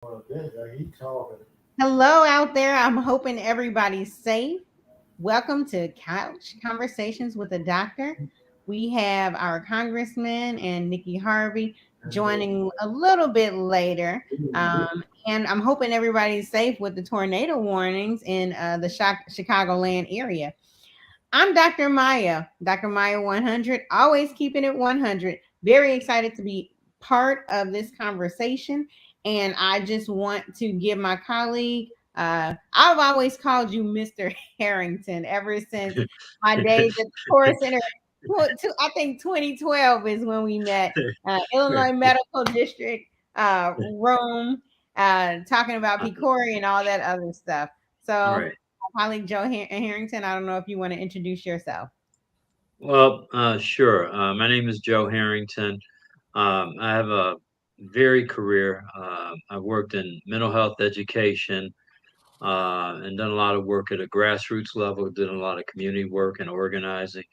Hello out there. I'm hoping everybody's safe. Welcome to Couch Conversations with a Doctor. We have our Congressman and Nikki Harvey joining a little bit later. And I'm hoping everybody's safe with the tornado warnings in the Chicagoland area. I'm Dr. Maya 100, always keeping it 100. Very excited to be part of this conversation. And I just want to give my colleague, I've always called you Mr. Harrington ever since my days at the Core Center. I think 2012 is when we met, Illinois Medical District room, talking about PCORI and all that other stuff. So, Right. colleague Joe Harrington, I don't know if you want to introduce yourself. Well, sure. My name is Joe Harrington. I have a varied career. I've worked in mental health education and done a lot of work at a grassroots level, did a lot of community work and organizing.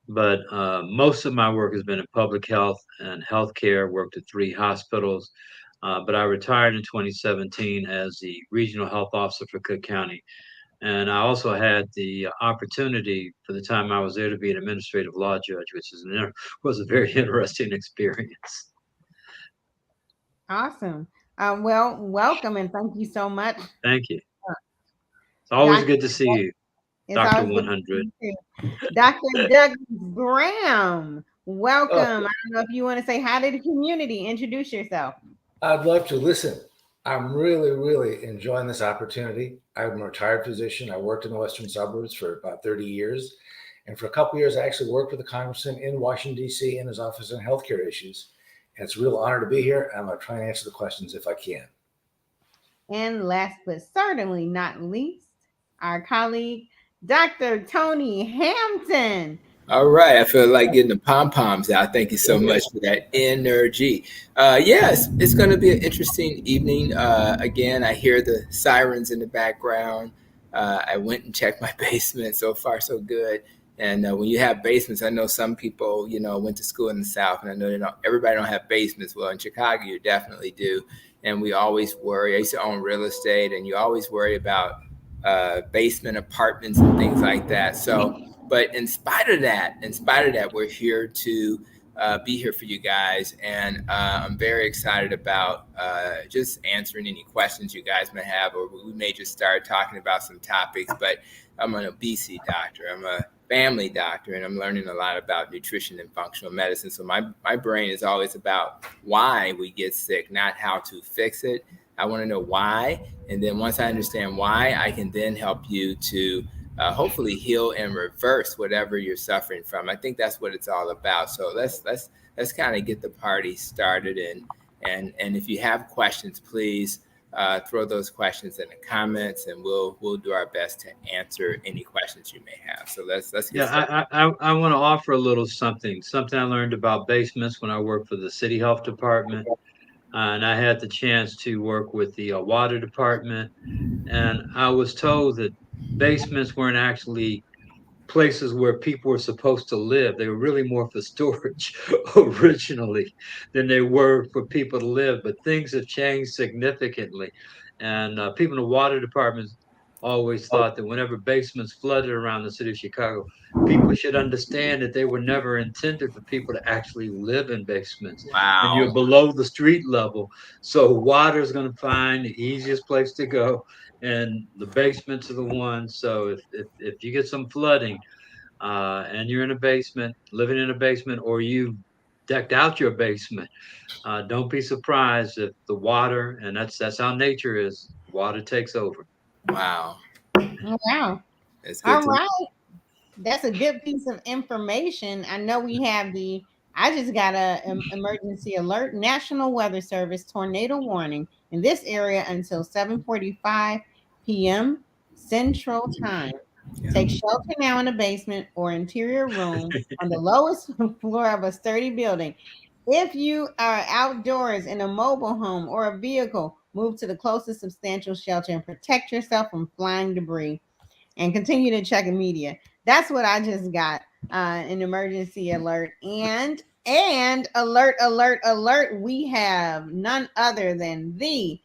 But most of my work has been in public health and healthcare, worked at 3 hospitals. But I retired in 2017 as the regional health officer for Cook County. And I also had the opportunity for the time I was there to be an administrative law judge, which was a very interesting experience. Awesome. Well, welcome and thank you so much, Thank you. It's always Doctor. good to see you, It's Dr. always good to 100. see you too. Dr. Douglas Graham. Oh, Welcome. I don't know if you want to say hi to the community. Introduce yourself. I'd love to listen. I'm really enjoying this opportunity. I'm a retired physician. I worked in the western suburbs for about 30 years. And for a couple of years, I actually worked with the congressman in Washington, D.C. in his office on healthcare issues. And it's a real honor to be here. I'm going to try and answer the questions if I can. And last but certainly not least, our colleague, Dr. Tony Hampton. All right, I feel like getting the pom poms out. Thank you so much for that energy. Yes, it's going to be an interesting evening. Again, I hear the sirens in the background. I went and checked my basement. So far, so good. And when you have basements, I know some people, went to school in the South, and I know everybody don't have basements. Well, in Chicago, you definitely do. And we always worry. I used to own real estate, and you always worry about basement apartments and things like that. So. But in spite of that, we're here to be here for you guys. And I'm very excited about just answering any questions you guys may have, or we may just start talking about some topics. But I'm an obesity doctor. I'm a family doctor, and I'm learning a lot about nutrition and functional medicine. So my brain is always about why we get sick, not how to fix it. I want to know why. And then once I understand why, I can then help you to hopefully heal and reverse whatever you're suffering from. I think that's what it's all about. So let's kind of get the party started. And if you have questions, please throw those questions in the comments, and we'll do our best to answer any questions you may have. So let's get started. Yeah, I want to offer a little something I learned about basements when I worked for the city health department. And I had the chance to work with the water department. And I was told that basements weren't actually places where people were supposed to live. They were really more for storage originally than they were for people to live. But things have changed significantly. And people in the water department always thought that whenever basements flooded around the city of Chicago, people should understand that they were never intended for people to actually live in basements. And you're Wow. below the street level. So water is going to find the easiest place to go. And the basements are the ones. So if you get some flooding, and you're in a basement, living in a basement, or you decked out your basement, don't be surprised if the water, and that's how nature is, water takes over. Wow. Oh, wow. It's good All to right. That's a good piece of information. I know I just got a emergency alert, National Weather Service tornado warning in this area until 7:45 p.m. Central Time. yeah. Take shelter now in a basement or interior room on the lowest floor of a sturdy building. If you are outdoors in a mobile home or a vehicle, move to the closest substantial shelter and protect yourself from flying debris, and continue to check the media. That's what I just got, an emergency alert. And alert, alert, alert, we have none other than the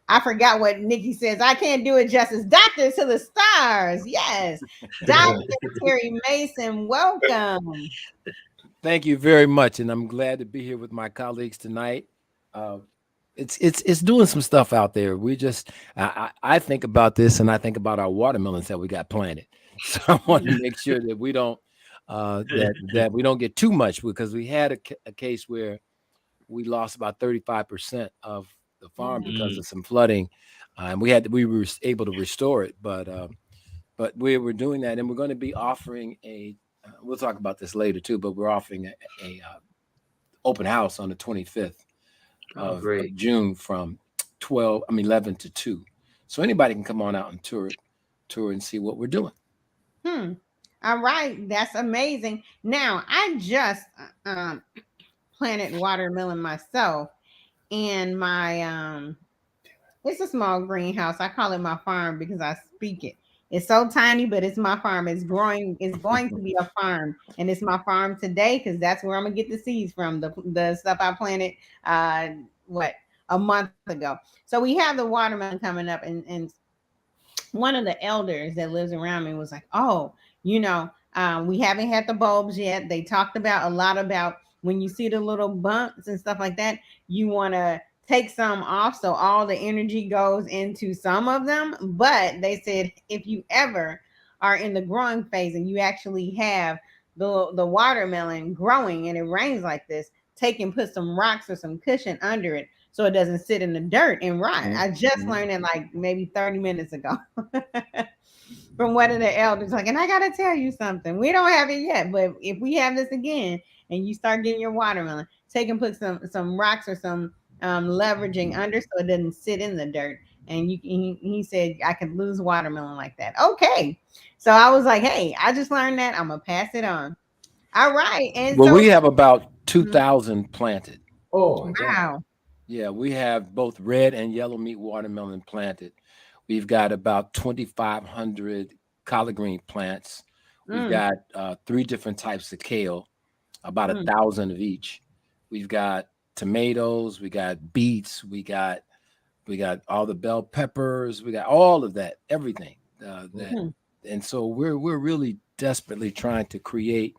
I forgot what Nikki says. I can't do it justice. Doctor to the stars. Yes. Dr. Terry Mason, welcome. Thank you very much, and I'm glad to be here with my colleagues tonight. Uh, it's doing some stuff out there. We just I think about this, and I think about our watermelons that we got planted. So I want to make sure that we don't that we don't get too much, because we had a case where we lost about 35% of the farm because of some flooding, and we were able to restore it, but we were doing that, and we're going to be offering we'll talk about this later too, but we're offering a open house on the 25th of June from 11 to 2. So anybody can come on out and tour and see what we're doing. All right. That's amazing. Now, I just planted watermelon myself, and my it's a small greenhouse. I call it my farm because I speak it. It's so tiny, but it's my farm. It's growing. It's going to be a farm, and it's my farm today because that's where I'm gonna get the seeds from. The stuff I planted, a month ago. So we have the watermelon coming up, and one of the elders that lives around me was like, "Oh, we haven't had the bulbs yet." They talked about a lot about when you see the little bumps and stuff like that, you want to take some off so all the energy goes into some of them. But they said if you ever are in the growing phase and you actually have the watermelon growing and it rains like this, take and put some rocks or some cushion under it so it doesn't sit in the dirt and rot. I just learned it like maybe 30 minutes ago from one of the elders. Like, and I got to tell you something. We don't have it yet, but if we have this again and you start getting your watermelon, take and put some rocks or some leveraging under so it doesn't sit in the dirt. And he said I could lose watermelon like that. Okay. So I was like, hey, I just learned that. I'm going to pass it on. All right. And well, we have about 2,000 planted. Oh, my God. Wow. Yeah, we have both red and yellow meat watermelon planted. We've got about 2,500 collard green plants. We've got 3 different types of kale, about 1,000 of each. We've got tomatoes, we got beets, we got all the bell peppers, we got all of that, everything. And so we're really desperately trying to create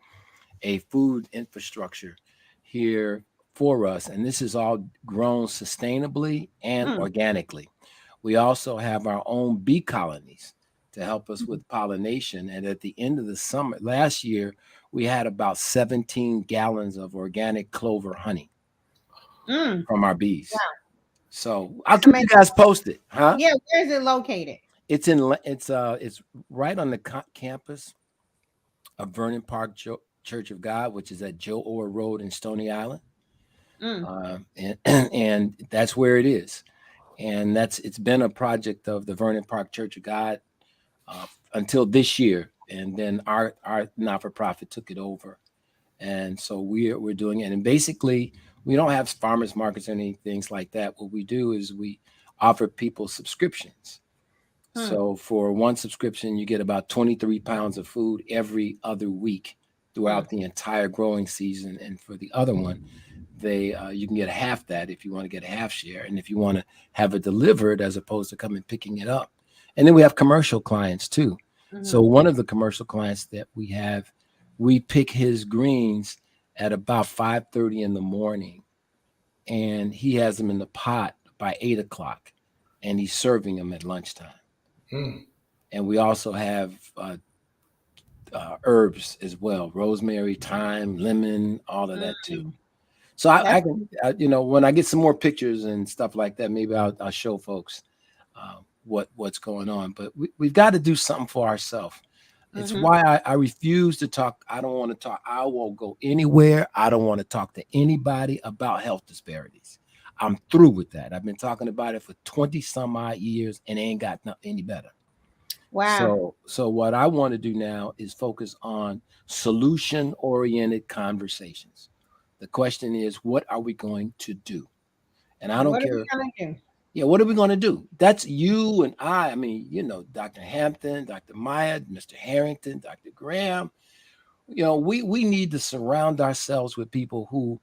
a food infrastructure here for us, and this is all grown sustainably and organically. We also have our own bee colonies to help us with pollination. And at the end of the summer last year, we had about 17 gallons of organic clover honey from our bees. Wow. So I'll keep you guys posted, huh? Yeah, where is it located? It's right on the campus of Vernon Park Church of God, which is at Joe Orr Road in Stony Island. And that's where it is. And it's been a project of the Vernon Park Church of God until this year. And then our not-for-profit took it over. And so we're doing it. And basically, we don't have farmers markets or anything like that. What we do is we offer people subscriptions. So for one subscription, you get about 23 pounds of food every other week throughout the entire growing season. And for the other one, you can get half that if you want to get a half share, and if you want to have it delivered as opposed to coming picking it up. And then we have commercial clients too. So one of the commercial clients that we have, we pick his greens at about 5:30 in the morning, and he has them in the pot by 8 o'clock, and he's serving them at lunchtime. And we also have herbs as well: rosemary, thyme, lemon, all of that too. So I can, when I get some more pictures and stuff like that, maybe I'll show folks what's going on. But we've got to do something for ourselves. It's why I refuse to talk. I don't want to talk. I won't go anywhere. I don't want to talk to anybody about health disparities. I'm through with that. I've been talking about it for 20 some odd years and it ain't got any better. Wow. So what I want to do now is focus on solution-oriented conversations. The question is, what are we going to do? And I don't care. What are we going to do? Yeah, what are we going to do? That's you and I. I mean, Dr. Hampton, Dr. Maya, Mr. Harrington, Dr. Graham. We need to surround ourselves with people who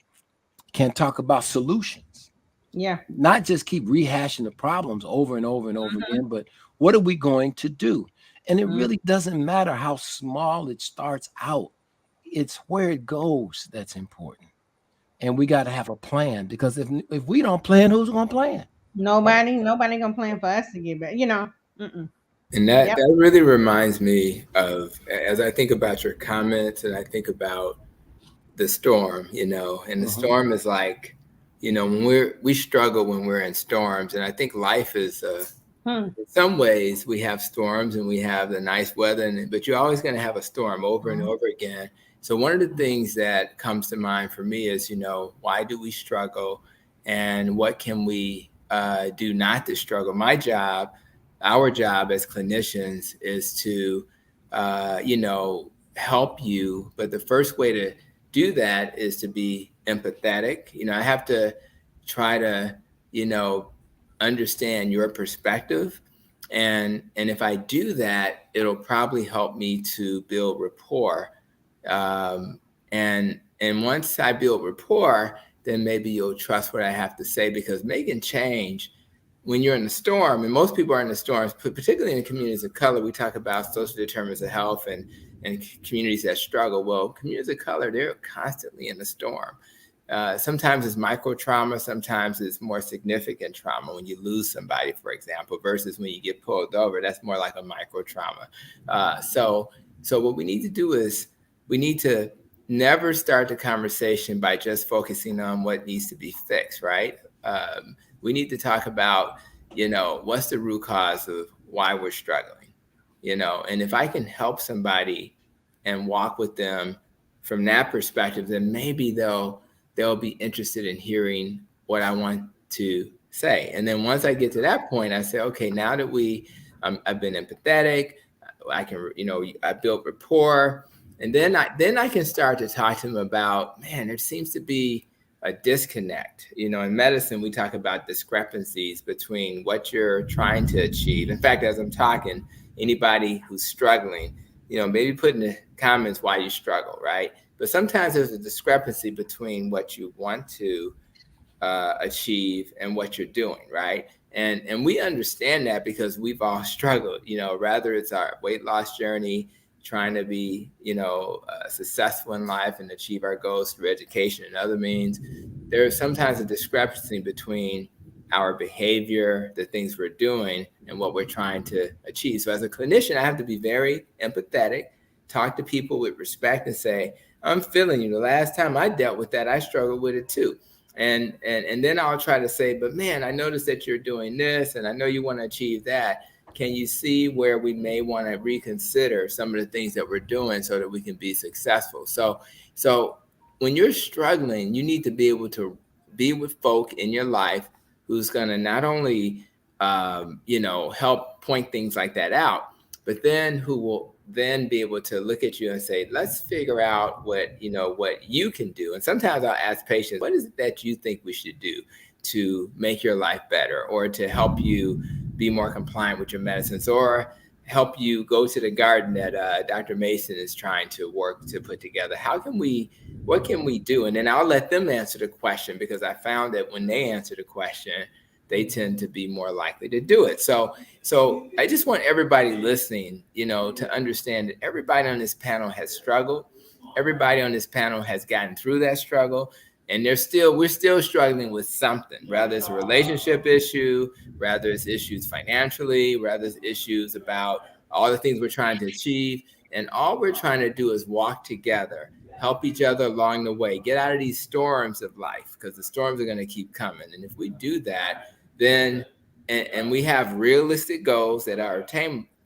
can talk about solutions. Yeah. Not just keep rehashing the problems over and over and over again, but what are we going to do? And it really doesn't matter how small it starts out. It's where it goes that's important. And we got to have a plan, because if we don't plan, who's going to plan? Nobody gonna plan for us to get better. You know. Mm-mm. And that Yep. that really reminds me of, as I think about your comments and I think about the storm, and the storm is like, when we struggle when we're in storms. And I think life is, in some ways we have storms and we have the nice weather, but you're always going to have a storm over and over again. So one of the things that comes to mind for me is, why do we struggle, and what can we do not to struggle? Our job as clinicians is to, help you. But the first way to do that is to be empathetic. I have to try to, understand your perspective. And if I do that, it'll probably help me to build rapport. And once I build rapport, then maybe you'll trust what I have to say, because making change when you're in a storm, and most people are in the storms, particularly in communities of color, we talk about social determinants of health and communities that struggle. Well, communities of color, they're constantly in the storm. Sometimes it's micro trauma, sometimes it's more significant trauma when you lose somebody, for example, versus when you get pulled over. That's more like a micro trauma. So what we need to do is we need to never start the conversation by just focusing on what needs to be fixed, right? We need to talk about, what's the root cause of why we're struggling, and if I can help somebody and walk with them from that perspective, then maybe they'll be interested in hearing what I want to say. And then once I get to that point, I say, okay, now that I've been empathetic, I can, I built rapport, and then I can start to talk to them about, man, there seems to be a disconnect. In medicine, we talk about discrepancies between what you're trying to achieve. In fact, as I'm talking, anybody who's struggling, maybe put in the comments why you struggle, right? But sometimes there's a discrepancy between what you want to achieve and what you're doing, right? And we understand that because we've all struggled, rather it's our weight loss journey, trying to be, successful in life and achieve our goals through education and other means. There is sometimes a discrepancy between our behavior, the things we're doing, and what we're trying to achieve. So as a clinician, I have to be very empathetic, talk to people with respect and say, I'm feeling you. The last time I dealt with that, I struggled with it too. And then I'll try to say, but man, I noticed that you're doing this and I know you want to achieve that. Can you see where we may want to reconsider some of the things that we're doing so that we can be successful? So when you're struggling, you need to be able to be with folk in your life who's going to not only, help point things like that out, but then who will then be able to look at you and say, let's figure out what you can do. And sometimes I'll ask patients, what is it that you think we should do to make your life better, or to help you be more compliant with your medicines, or help you go to the garden that Dr. Mason is trying to work to put together? What can we do? And then I'll let them answer the question, because I found that when they answer the question, they tend to be more likely to do it. So I just want everybody listening, to understand that everybody on this panel has struggled. Everybody on this panel has gotten through that struggle. And we're still struggling with something, rather it's a relationship issue, rather it's issues financially, rather it's issues about all the things we're trying to achieve. And all we're trying to do is walk together, help each other along the way, get out of these storms of life, because the storms are going to keep coming. And if we do that, then, and we have realistic goals that are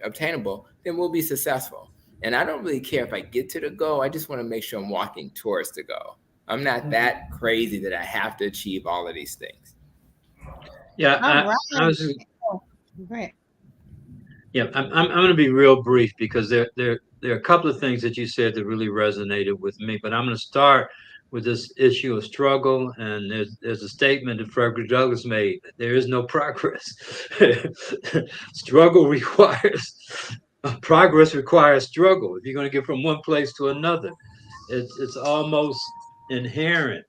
obtainable, then we'll be successful. And I don't really care if I get to the goal. I just want to make sure I'm walking towards the goal. I'm not that crazy that I have to achieve all of these things. Yeah, All I was. right. Yeah, I'm going to be real brief, because there are a couple of things that you said that really resonated with me. But I'm going to start with this issue of struggle. And there's a statement that Frederick Douglass made: there is no progress. Struggle requires progress requires struggle. If you're going to get from one place to another, it's almost inherent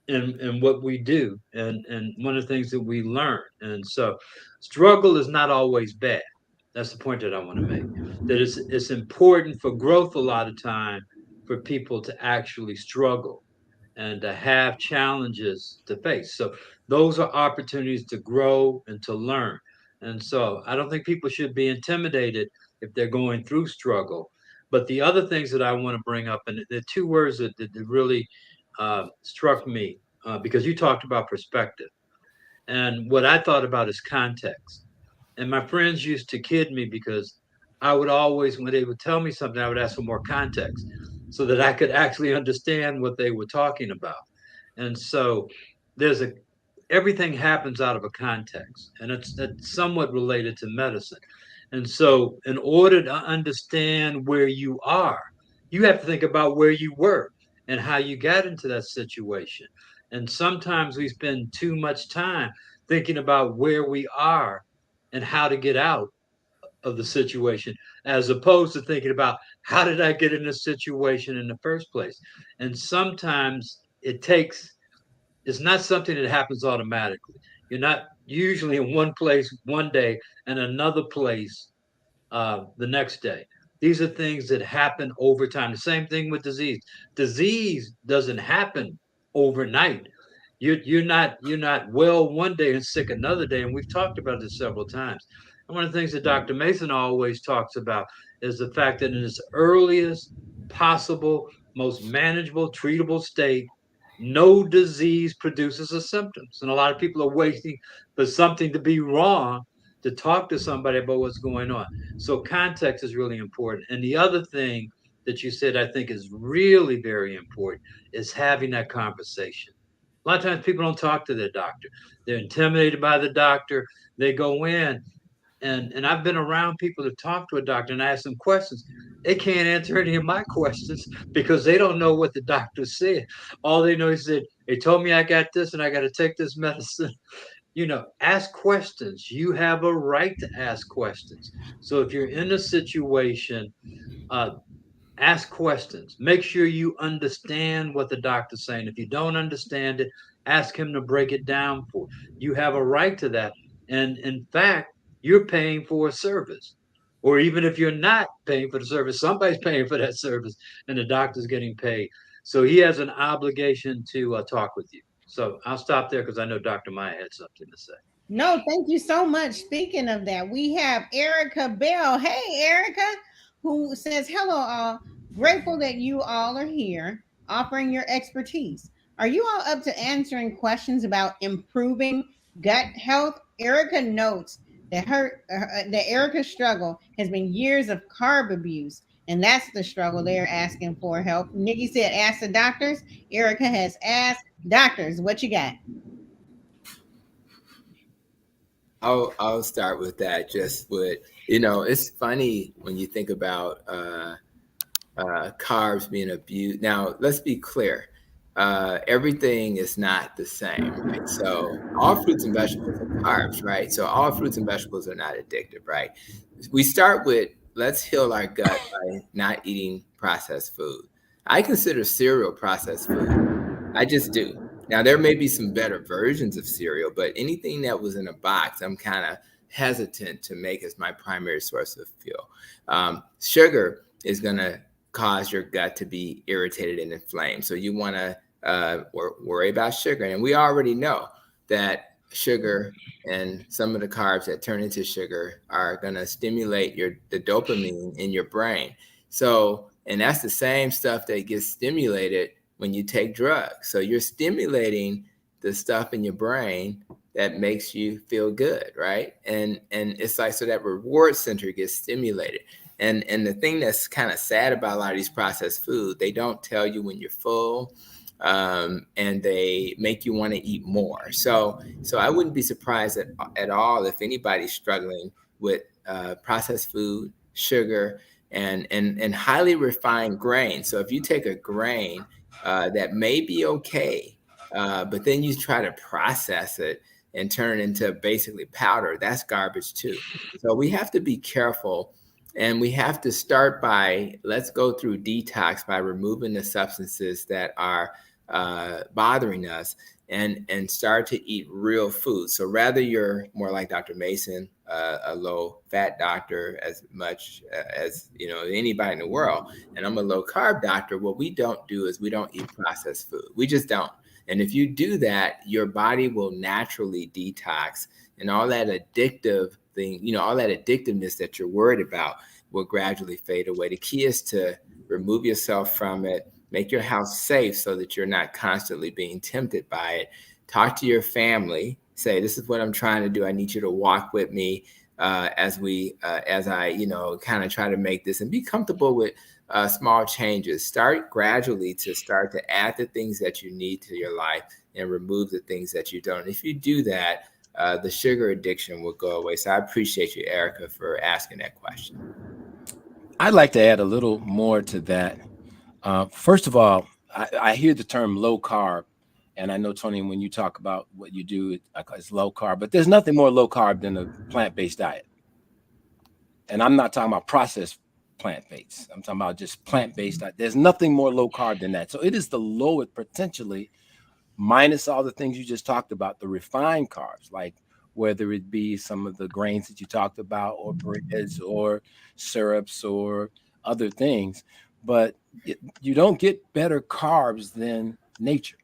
in what we do, and one of the things that we learn. And so struggle is not always bad. That's the point that I want to make. That it's important for growth a lot of time for people to actually struggle and to have challenges to face. So those are opportunities to grow and to learn. And so I don't think people should be intimidated if they're going through struggle. But the other things that I want to bring up, and the two words that really struck me, because you talked about perspective. And what I thought about is context. And my friends used to kid me because I would always, when they would tell me something, I would ask for more context so that I could actually understand what they were talking about. And so there's a everything happens out of a context, and it's somewhat related to medicine. And so in order to understand where you are, you have to think about where you were and how you got into that situation. And sometimes we spend too much time thinking about where we are and how to get out of the situation, as opposed to thinking about how did I get in this situation in the first place. And sometimes it's not something that happens automatically. You're not usually in one place one day and another place the next day. These are things that happen over time. The same thing with disease. Disease doesn't happen overnight. You're not well one day and sick another day, and we've talked about this several times. And one of the things that Dr. Mason always talks about is the fact that in its earliest possible, most manageable, treatable state, no disease produces a symptoms. And a lot of people are waiting for something to be wrong to talk to somebody about what's going on. So context is really important. And the other thing that you said I think is really very important is having that conversation. A lot of times people don't talk to their doctor. They're intimidated by the doctor. They go in, and I've been around people that talk to a doctor and ask them questions. They can't answer any of my questions because they don't know what the doctor said. All they know is that they told me I got this and I got to take this medicine. Ask questions. You have a right to ask questions. So if you're in a situation, uh, ask questions. Make sure you understand what the doctor's saying. If you don't understand it, ask him to break it down for you. You have a right to that. And in fact, you're paying for a service. Or even if you're not paying for the service, somebody's paying for that service and the doctor's getting paid. So he has an obligation to talk with you. So I'll stop there because I know Dr. Maya had something to say. No, thank you so much. Speaking of that, we have Erica Bell. Hey, Erica, who says, hello, all. Grateful that you all are here offering your expertise. Are you all up to answering questions about improving gut health? Erica notes that that Erica's struggle has been years of carb abuse, and that's the struggle they're asking for help. Nikki said, ask the doctors. Erica has asked doctors, what you got? I'll start with that. Just with it's funny when you think about carbs being abused. Now, let's be clear. Everything is not the same, right? So all fruits and vegetables are carbs, right? So all fruits and vegetables are not addictive, right? We start with let's heal our gut by not eating processed food. I consider cereal processed food. I just do. Now, there may be some better versions of cereal, but anything that was in a box, I'm kind of hesitant to make as my primary source of fuel. Sugar is going to cause your gut to be irritated and inflamed. So you want to worry about sugar. And we already know that sugar and some of the carbs that turn into sugar are going to stimulate the dopamine in your brain. So, and that's the same stuff that gets stimulated when you take drugs. So you're stimulating the stuff in your brain that makes you feel good, right? And it's like, so that reward center gets stimulated. And the thing that's kind of sad about a lot of these processed food, they don't tell you when you're full, and they make you want to eat more. So I wouldn't be surprised at all if anybody's struggling with processed food, sugar, and highly refined grain. So if you take a grain that may be okay, but then you try to process it and turn it into basically powder, that's garbage too. So we have to be careful. And we have to start by, let's go through detox by removing the substances that are bothering us, and start to eat real food. So rather you're more like Dr. Mason, a low fat doctor as much as anybody in the world, and I'm a low carb doctor. What we don't do is we don't eat processed food. We just don't. And if you do that, your body will naturally detox, and all that addictive thing, all that addictiveness that you're worried about will gradually fade away. The key is to remove yourself from it. Make your house safe so that you're not constantly being tempted by it. Talk to your family. Say, this is what I'm trying to do. I need you to walk with me as I kind of try to make this, and be comfortable with small changes. Start gradually to add the things that you need to your life and remove the things that you don't. If you do that, the sugar addiction will go away. So I appreciate you, Erica, for asking that question. I'd like to add a little more to that. First of all, I hear the term low carb, and I know, Tony, when you talk about what you do, it's low carb, but there's nothing more low carb than a plant-based diet. And I'm not talking about processed plant-based. I'm talking about just plant-based diet. There's nothing more low carb than that. So it is the lowest potentially, minus all the things you just talked about, the refined carbs, like whether it be some of the grains that you talked about, or breads, or syrups, or other things. But you don't get better carbs than nature.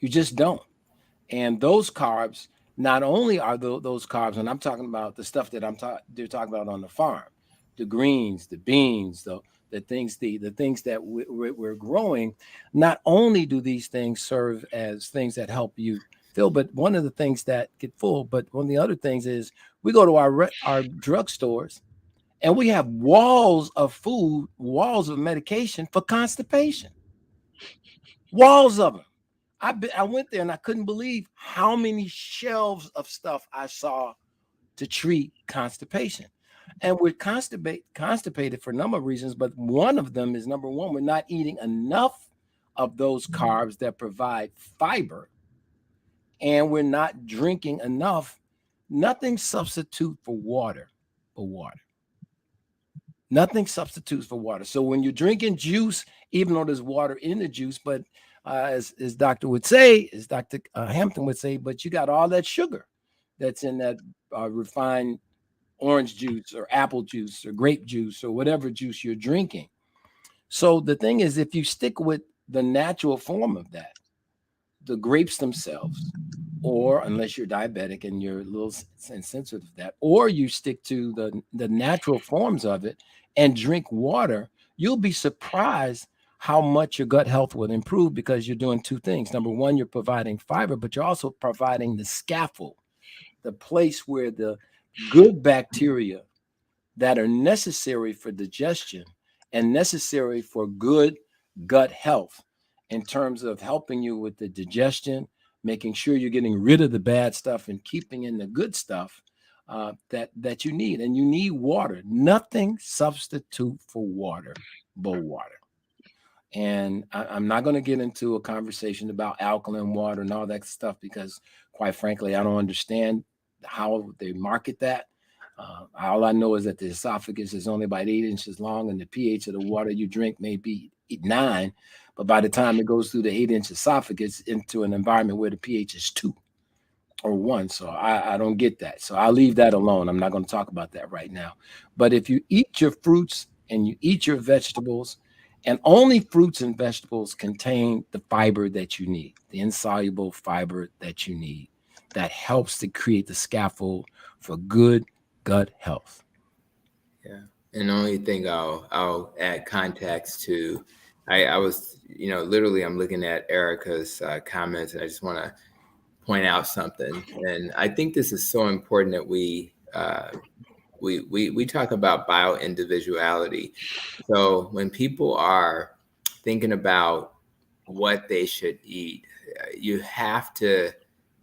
You just don't. And those carbs, not only are those carbs, and I'm talking about the stuff that they're talking about on the farm, the greens, the beans, the things that we're growing. Not only do these things serve as things that help you fill, but one of the things that get full. But one of the other things is we go to our drugstores, and we have walls of food, walls of medication for constipation. Walls of them. I went there and I couldn't believe how many shelves of stuff I saw to treat constipation. And we're constipated for a number of reasons, but one of them is, number one, we're not eating enough of those carbs that provide fiber, and we're not drinking enough. Nothing substitute for water but water. Nothing substitutes for water. So when you're drinking juice, even though there's water in the juice, but as Dr. Hampton would say, but you got all that sugar that's in that refined orange juice or apple juice or grape juice or whatever juice you're drinking. So the thing is, if you stick with the natural form of that, the grapes themselves, or unless you're diabetic and you're a little sensitive to that, or you stick to the natural forms of it and drink water, you'll be surprised how much your gut health will improve, because you're doing two things. Number one, you're providing fiber, but you're also providing the scaffold, the place where the good bacteria that are necessary for digestion and necessary for good gut health, in terms of helping you with the digestion, making sure you're getting rid of the bad stuff and keeping in the good stuff that you need. And you need water. Nothing substitute for water but water. And I'm not going to get into a conversation about alkaline water and all that stuff, because quite frankly, I don't understand how they market that. All I know is that the esophagus is only about 8 inches long, and the pH of the water you drink may be 9. But by the time it goes through the 8-inch esophagus into an environment where the pH is 2 or 1. So I don't get that. So I'll leave that alone. I'm not going to talk about that right now. But if you eat your fruits and you eat your vegetables, and only fruits and vegetables contain the fiber that you need, the insoluble fiber that you need, that helps to create the scaffold for good gut health. Yeah. And the only thing I'll add context to, I was, literally I'm looking at Erica's comments, and I just want to point out something. And I think this is so important that we talk about bioindividuality. So when people are thinking about what they should eat, you have to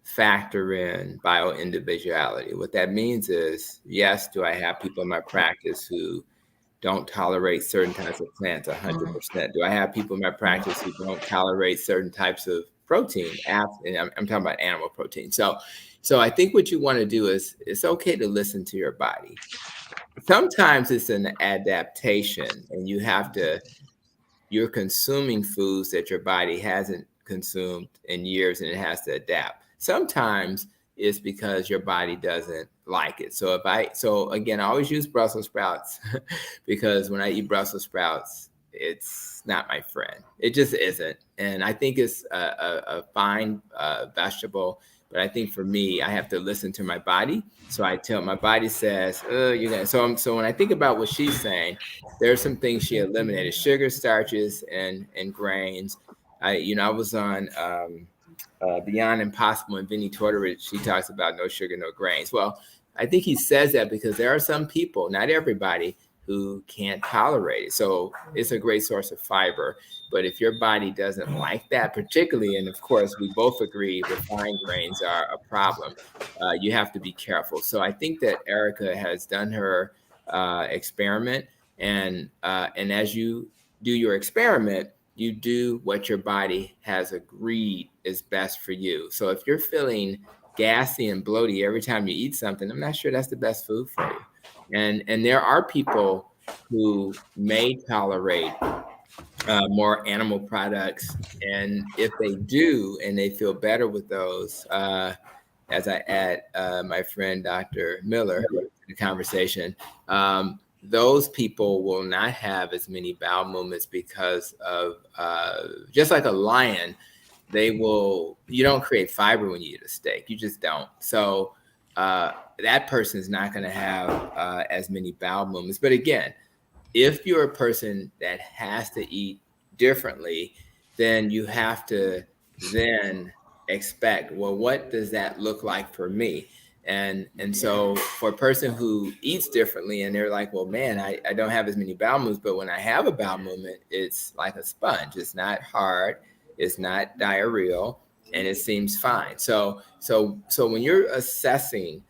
factor in bioindividuality. What that means is, yes, do I have people in my practice who don't tolerate certain types of plants 100%? Do I have people in my practice who don't tolerate certain types of protein? And I'm talking about animal protein. So I think what you want to do is, it's okay to listen to your body. Sometimes it's an adaptation, and you're consuming foods that your body hasn't consumed in years, and it has to adapt. Sometimes it's because your body doesn't like it. So again, I always use Brussels sprouts because when I eat Brussels sprouts, it's not my friend. It just isn't. And I think it's a fine vegetable. But I think for me, I have to listen to my body. So my body says, you're gonna. So when I think about what she's saying, there's some things she eliminated: sugar, starches, and grains. I was on Beyond Impossible, and Vinnie Tortorich, he talks about no sugar, no grains. Well, I think he says that because there are some people, not everybody, who can't tolerate it. So it's a great source of fiber. But if your body doesn't like that, particularly, and of course, we both agree refined grains are a problem, you have to be careful. So I think that Erica has done her experiment. And as you do your experiment, you do what your body has agreed is best for you. So if you're feeling gassy and bloaty every time you eat something, I'm not sure that's the best food for you. And there are people who may tolerate more animal products. And if they do, and they feel better with those, as I add my friend, Dr. Miller, to the conversation, those people will not have as many bowel movements because of, just like a lion, you don't create fiber when you eat a steak. You just don't. So that person's not going to have as many bowel movements. But again, if you're a person that has to eat differently, then you have to then expect, well, what does that look like for me? And so for a person who eats differently and they're like, well, man, I don't have as many bowel movements, but when I have a bowel movement, it's like a sponge. It's not hard. It's not diarrheal, and it seems fine. So when you're assessing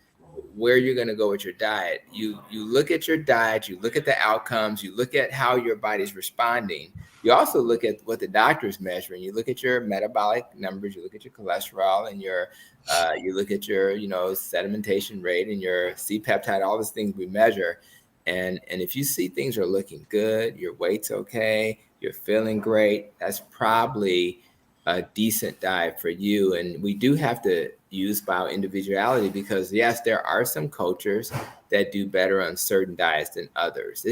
where you're going to go with your diet, you look at your diet, you look at the outcomes, you look at how your body's responding. You also look at what the doctor's measuring. You look at your metabolic numbers, you look at your cholesterol, and you look at your sedimentation rate and your C-peptide, all these things we measure. And if you see things are looking good, your weight's okay, you're feeling great, that's probably a decent diet for you. And we do have to use bioindividuality because, yes, there are some cultures that do better on certain diets than others.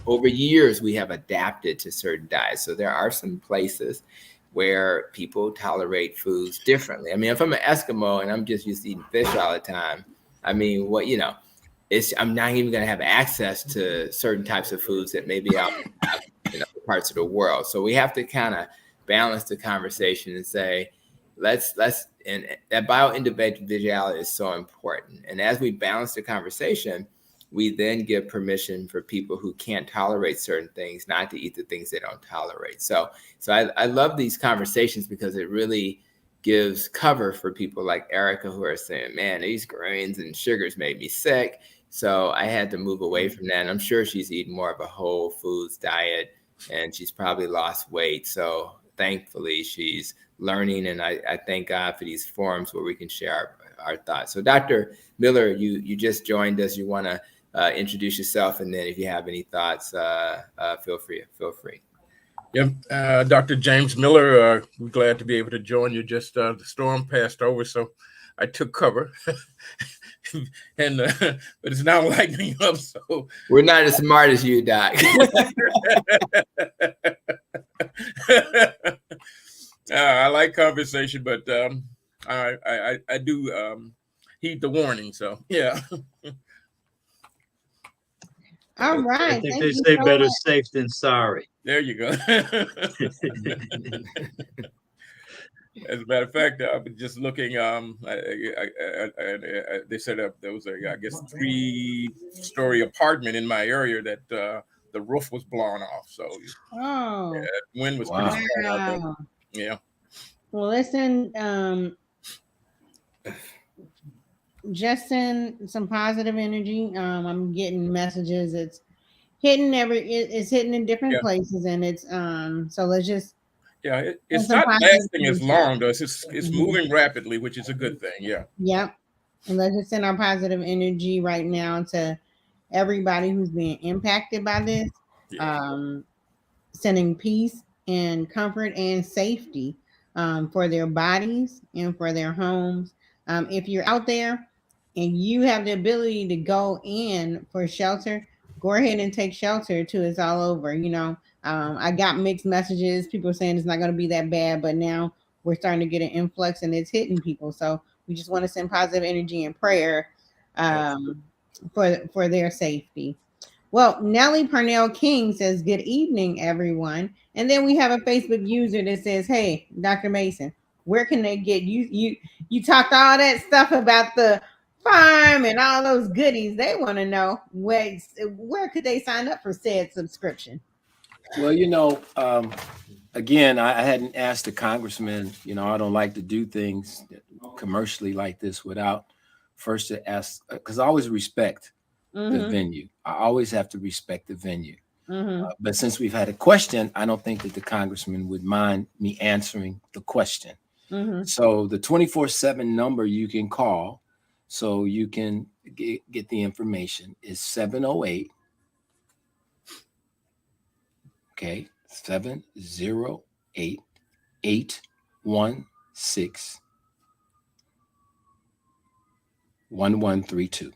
Over years, we have adapted to certain diets. So there are some places where people tolerate foods differently. I mean, if I'm an Eskimo and I'm just used to eating fish all the time, I mean, I'm not even going to have access to certain types of foods that maybe out in other parts of the world. So we have to kind of balance the conversation and say, and that bioindividuality is so important. And as we balance the conversation, we then give permission for people who can't tolerate certain things not to eat the things they don't tolerate. So I love these conversations because it really gives cover for people like Erica who are saying, man, these grains and sugars made me sick. So I had to move away from that. And I'm sure she's eating more of a whole foods diet and she's probably lost weight. So thankfully she's learning. And I thank God for these forums where we can share our thoughts. So Dr. Miller, you just joined us. You want to introduce yourself. And then if you have any thoughts, feel free. Yeah, Dr. James Miller, we're glad to be able to join you. Just the storm passed over, so I took cover. And but it's now lightening up. So we're not as smart as you, Doc. I like conversation, but I do heed the warning. So yeah. All right. I think they say better safe than sorry. There you go. As a matter of fact, I've been just looking. They said there was I guess 3-story apartment in my area that the roof was blown off. So wind was pretty strong out there. Yeah. Well, listen, just send some positive energy. I'm getting messages. It's hitting in different places, and it's so let's just it's not lasting as long though. It's moving rapidly, which is a good thing. Yeah. Yep. And let's just send our positive energy right now to everybody who's being impacted by this. Sending peace and comfort and safety for their bodies and for their homes. If you're out there and you have the ability to go in for shelter, go ahead and take shelter till it's all over. I got mixed messages. People saying it's not going to be that bad, but now we're starting to get an influx and it's hitting people. So we just want to send positive energy and prayer for their safety. Well, Nellie Parnell King says, "Good evening, everyone." And then we have a Facebook user that says, "Hey, Dr. Mason, where can they get you? You talked all that stuff about the farm and all those goodies. They want to know where could they sign up for said subscription?" Well, again, I hadn't asked the congressman. I don't like to do things commercially like this without first to ask, because I always respect the venue. I always have to respect the venue. But since we've had a question, I don't think that the congressman would mind me answering the question. So the 24/7 number you can call so you can get the information is 708. Okay, 708-816-1132.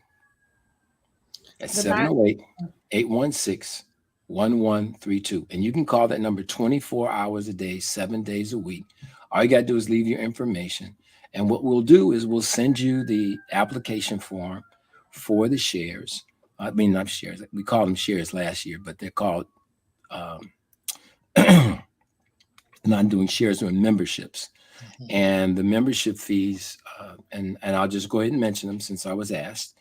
That's 708-816-1132. And you can call that number 24 hours a day, 7 days a week. All you got to do is leave your information. And what we'll do is we'll send you the application form for the shares. I mean, not shares. We called them shares last year, but they're called not doing shares or memberships. And the membership fees, and I'll just go ahead and mention them since I was asked.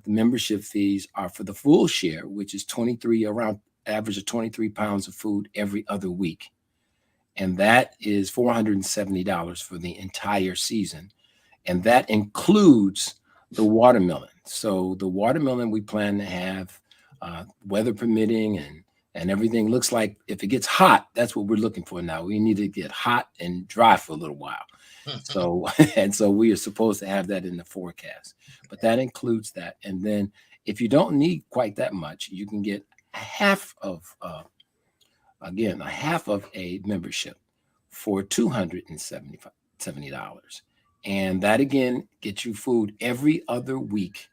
The membership fees are for the full share, which is around average of 23 pounds of food every other week. And that is $470 for the entire season. And that includes the watermelon. So the watermelon we plan to have, weather permitting, and everything looks like if it gets hot, that's what we're looking for now. We need to get hot and dry for a little while. So we are supposed to have that in the forecast, but that includes that. And then if you don't need quite that much, you can get half of a membership for $270. And that again gets you food every other week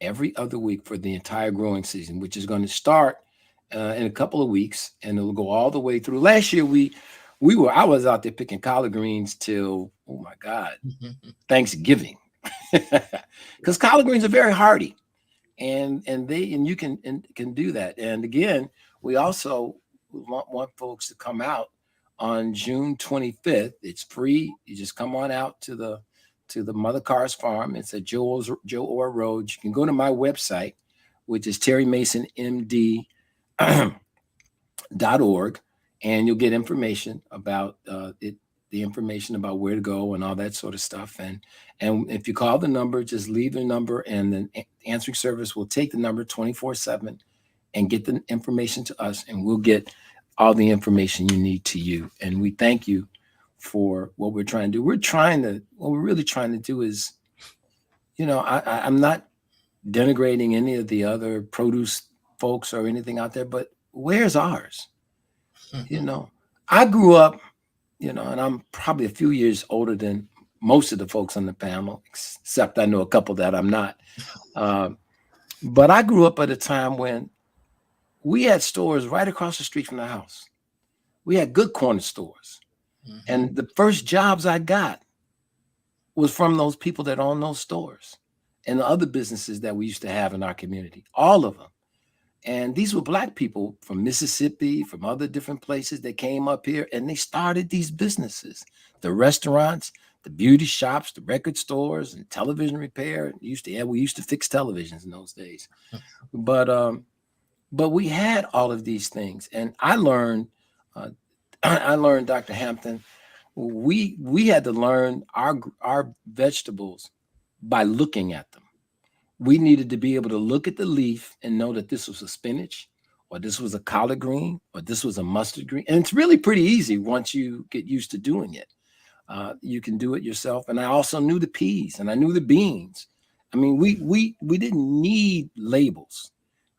for the entire growing season, which is going to start in a couple of weeks, and it'll go all the way through. Last year I was out there picking collard greens till, oh my God, Thanksgiving, because collard greens are very hardy, and you can do that. And again, we also want folks to come out on June 25th. It's free. You just come on out to the Mother Carr's farm. It's at Joe Orr Road. You can go to my website, which is terrymasonmd.org, and you'll get information about the information about where to go and all that sort of stuff. And if you call the number, just leave the number, and the answering service will take the number 24/7 and get the information to us, and we'll get all the information you need to you. And we thank you for what we're trying to do. What we're really trying to do is, I'm not denigrating any of the other produce folks or anything out there, but where's ours? I grew up, and I'm probably a few years older than most of the folks on the panel, except I know a couple that I'm not. But I grew up at a time when we had stores right across the street from the house. We had good corner stores. And the first jobs I got was from those people that own those stores and the other businesses that we used to have in our community, all of them. And these were Black people from Mississippi, from other different places that came up here, and they started these businesses, the restaurants, the beauty shops, the record stores, and television repair. We used to fix televisions in those days. But we had all of these things. And I learned, Dr. Hampton, we had to learn our vegetables by looking at them. We needed to be able to look at the leaf and know that this was a spinach, or this was a collard green, or this was a mustard green. And it's really pretty easy once you get used to doing it. You can do it yourself. And I also knew the peas and I knew the beans. I mean, we didn't need labels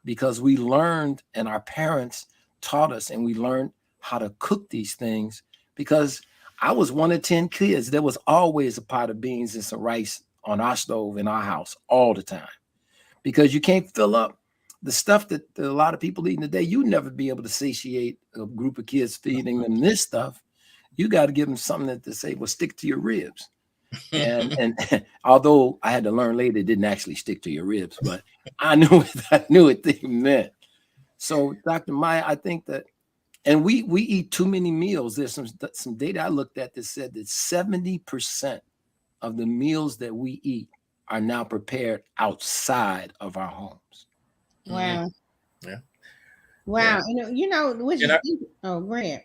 because we learned, and our parents taught us, and we learned how to cook these things, because I was one of 10 kids. There was always a pot of beans and some rice on our stove in our house all the time, because you can't fill up the stuff that a lot of people eating today. You never be able to satiate a group of kids feeding them this stuff. You got to give them something that they say will stick to your ribs. And although I had to learn later, it didn't actually stick to your ribs, but I knew what they meant. So, Dr. Maya, I think that, and we eat too many meals. There's some data I looked at that said that 70% of the meals that we eat are now prepared outside of our homes. Wow. Yeah. Wow. Which is, oh, great.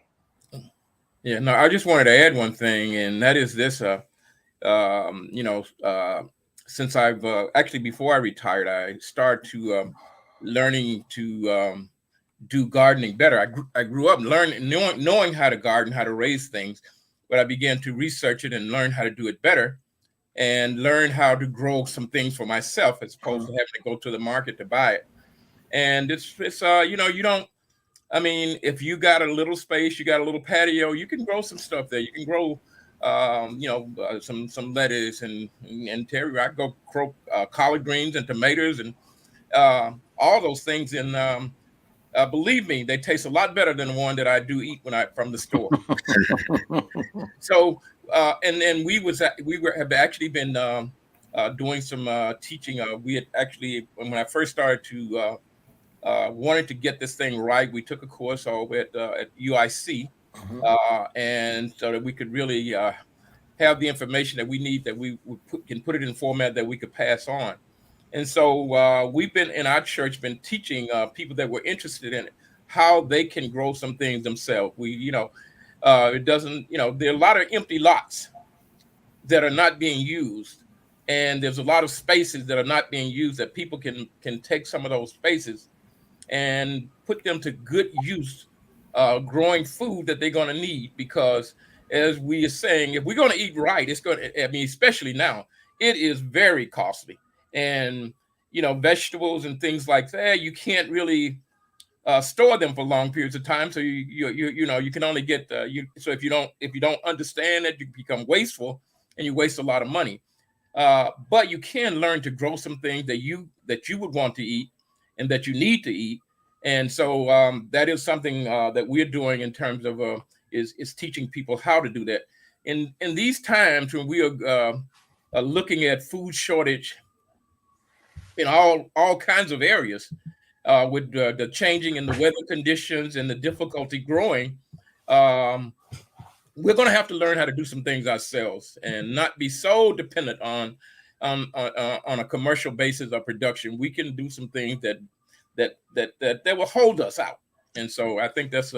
Yeah, no, I just wanted to add one thing, and that is this, since I've actually, before I retired, I started to learning to do gardening better. I grew up knowing how to garden, how to raise things, but I began to research it and learn how to do it better, and learn how to grow some things for myself as opposed to having to go to the market to buy it. And it's you don't. I mean, if you got a little space, you got a little patio, you can grow some stuff there. You can grow, some lettuce and terry. I go grow collard greens and tomatoes and all those things. And believe me, they taste a lot better than the one that I do eat from the store. So and we have actually been doing some teaching. We had actually, when I first started to wanted to get this thing right, we took a course over at UIC, and so that we could really have the information that we need, that we can put it in a format that we could pass on. And so we've been in our church been teaching people that were interested in it how they can grow some things themselves. It doesn't, there are a lot of empty lots that are not being used, and there's a lot of spaces that are not being used that people can take some of those spaces and put them to good use, growing food that they're going to need. Because as we are saying, if we're going to eat right, it's going to, especially now, it is very costly. And, vegetables and things like that, you can't really store them for long periods of time. So you can only get, so if you don't understand it, you become wasteful and you waste a lot of money. But you can learn to grow some things that you would want to eat and that you need to eat. And so that is something that we're doing in terms of is teaching people how to do that. In these times when we are looking at food shortage in all kinds of areas, with the changing in the weather conditions and the difficulty growing, we're going to have to learn how to do some things ourselves and not be so dependent on a commercial basis of production. We can do some things that will hold us out. And so I think that's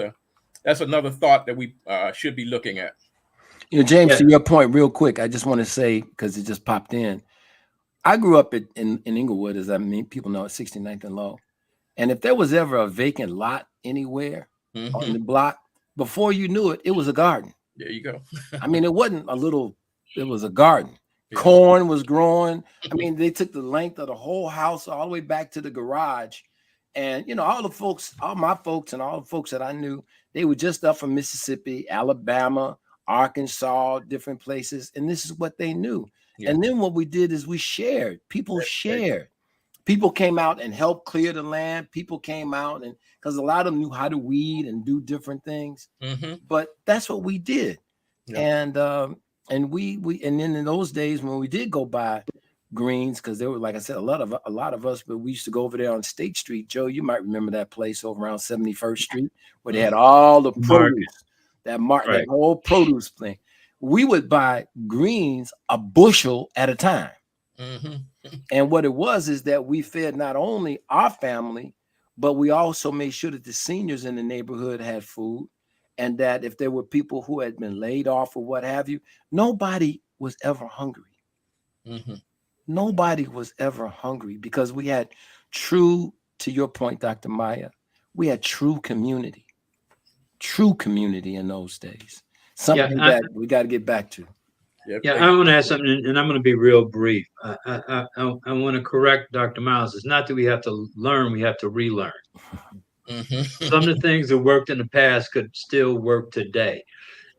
another thought that we should be looking at. James, to your point, real quick, I just want to say, because it just popped in, I grew up in Inglewood, as people know, at 69th and Low. And if there was ever a vacant lot anywhere on the block, before you knew it, it was a garden. There you go. I mean, it wasn't it was a garden. Yeah. Corn was growing. I mean, they took the length of the whole house all the way back to the garage. And, all my folks and all the folks that I knew, they were just up from Mississippi, Alabama, Arkansas, different places. And this is what they knew. Yeah. And then what we did is we shared. People shared. People came out and helped clear the land. People came out, and because a lot of them knew how to weed and do different things. But that's what we did. Yeah. And we and then in those days when we did go buy greens, because there were, like I said, a lot of us, but we used to go over there on State Street. Joe, you might remember that place over around 71st Street where they had all the produce, that whole produce thing. We would buy greens a bushel at a time. And what it was is that we fed not only our family, but we also made sure that the seniors in the neighborhood had food, and that if there were people who had been laid off or what have you, nobody was ever hungry. Nobody was ever hungry, because we had true, to your point, Dr. Maya, we had true community in those days. Something that we got to get back to. Yeah, I want to add something, and I'm going to be real brief. I want to correct Dr. Miles. It's not that we have to learn, we have to relearn. Some of the things that worked in the past could still work today.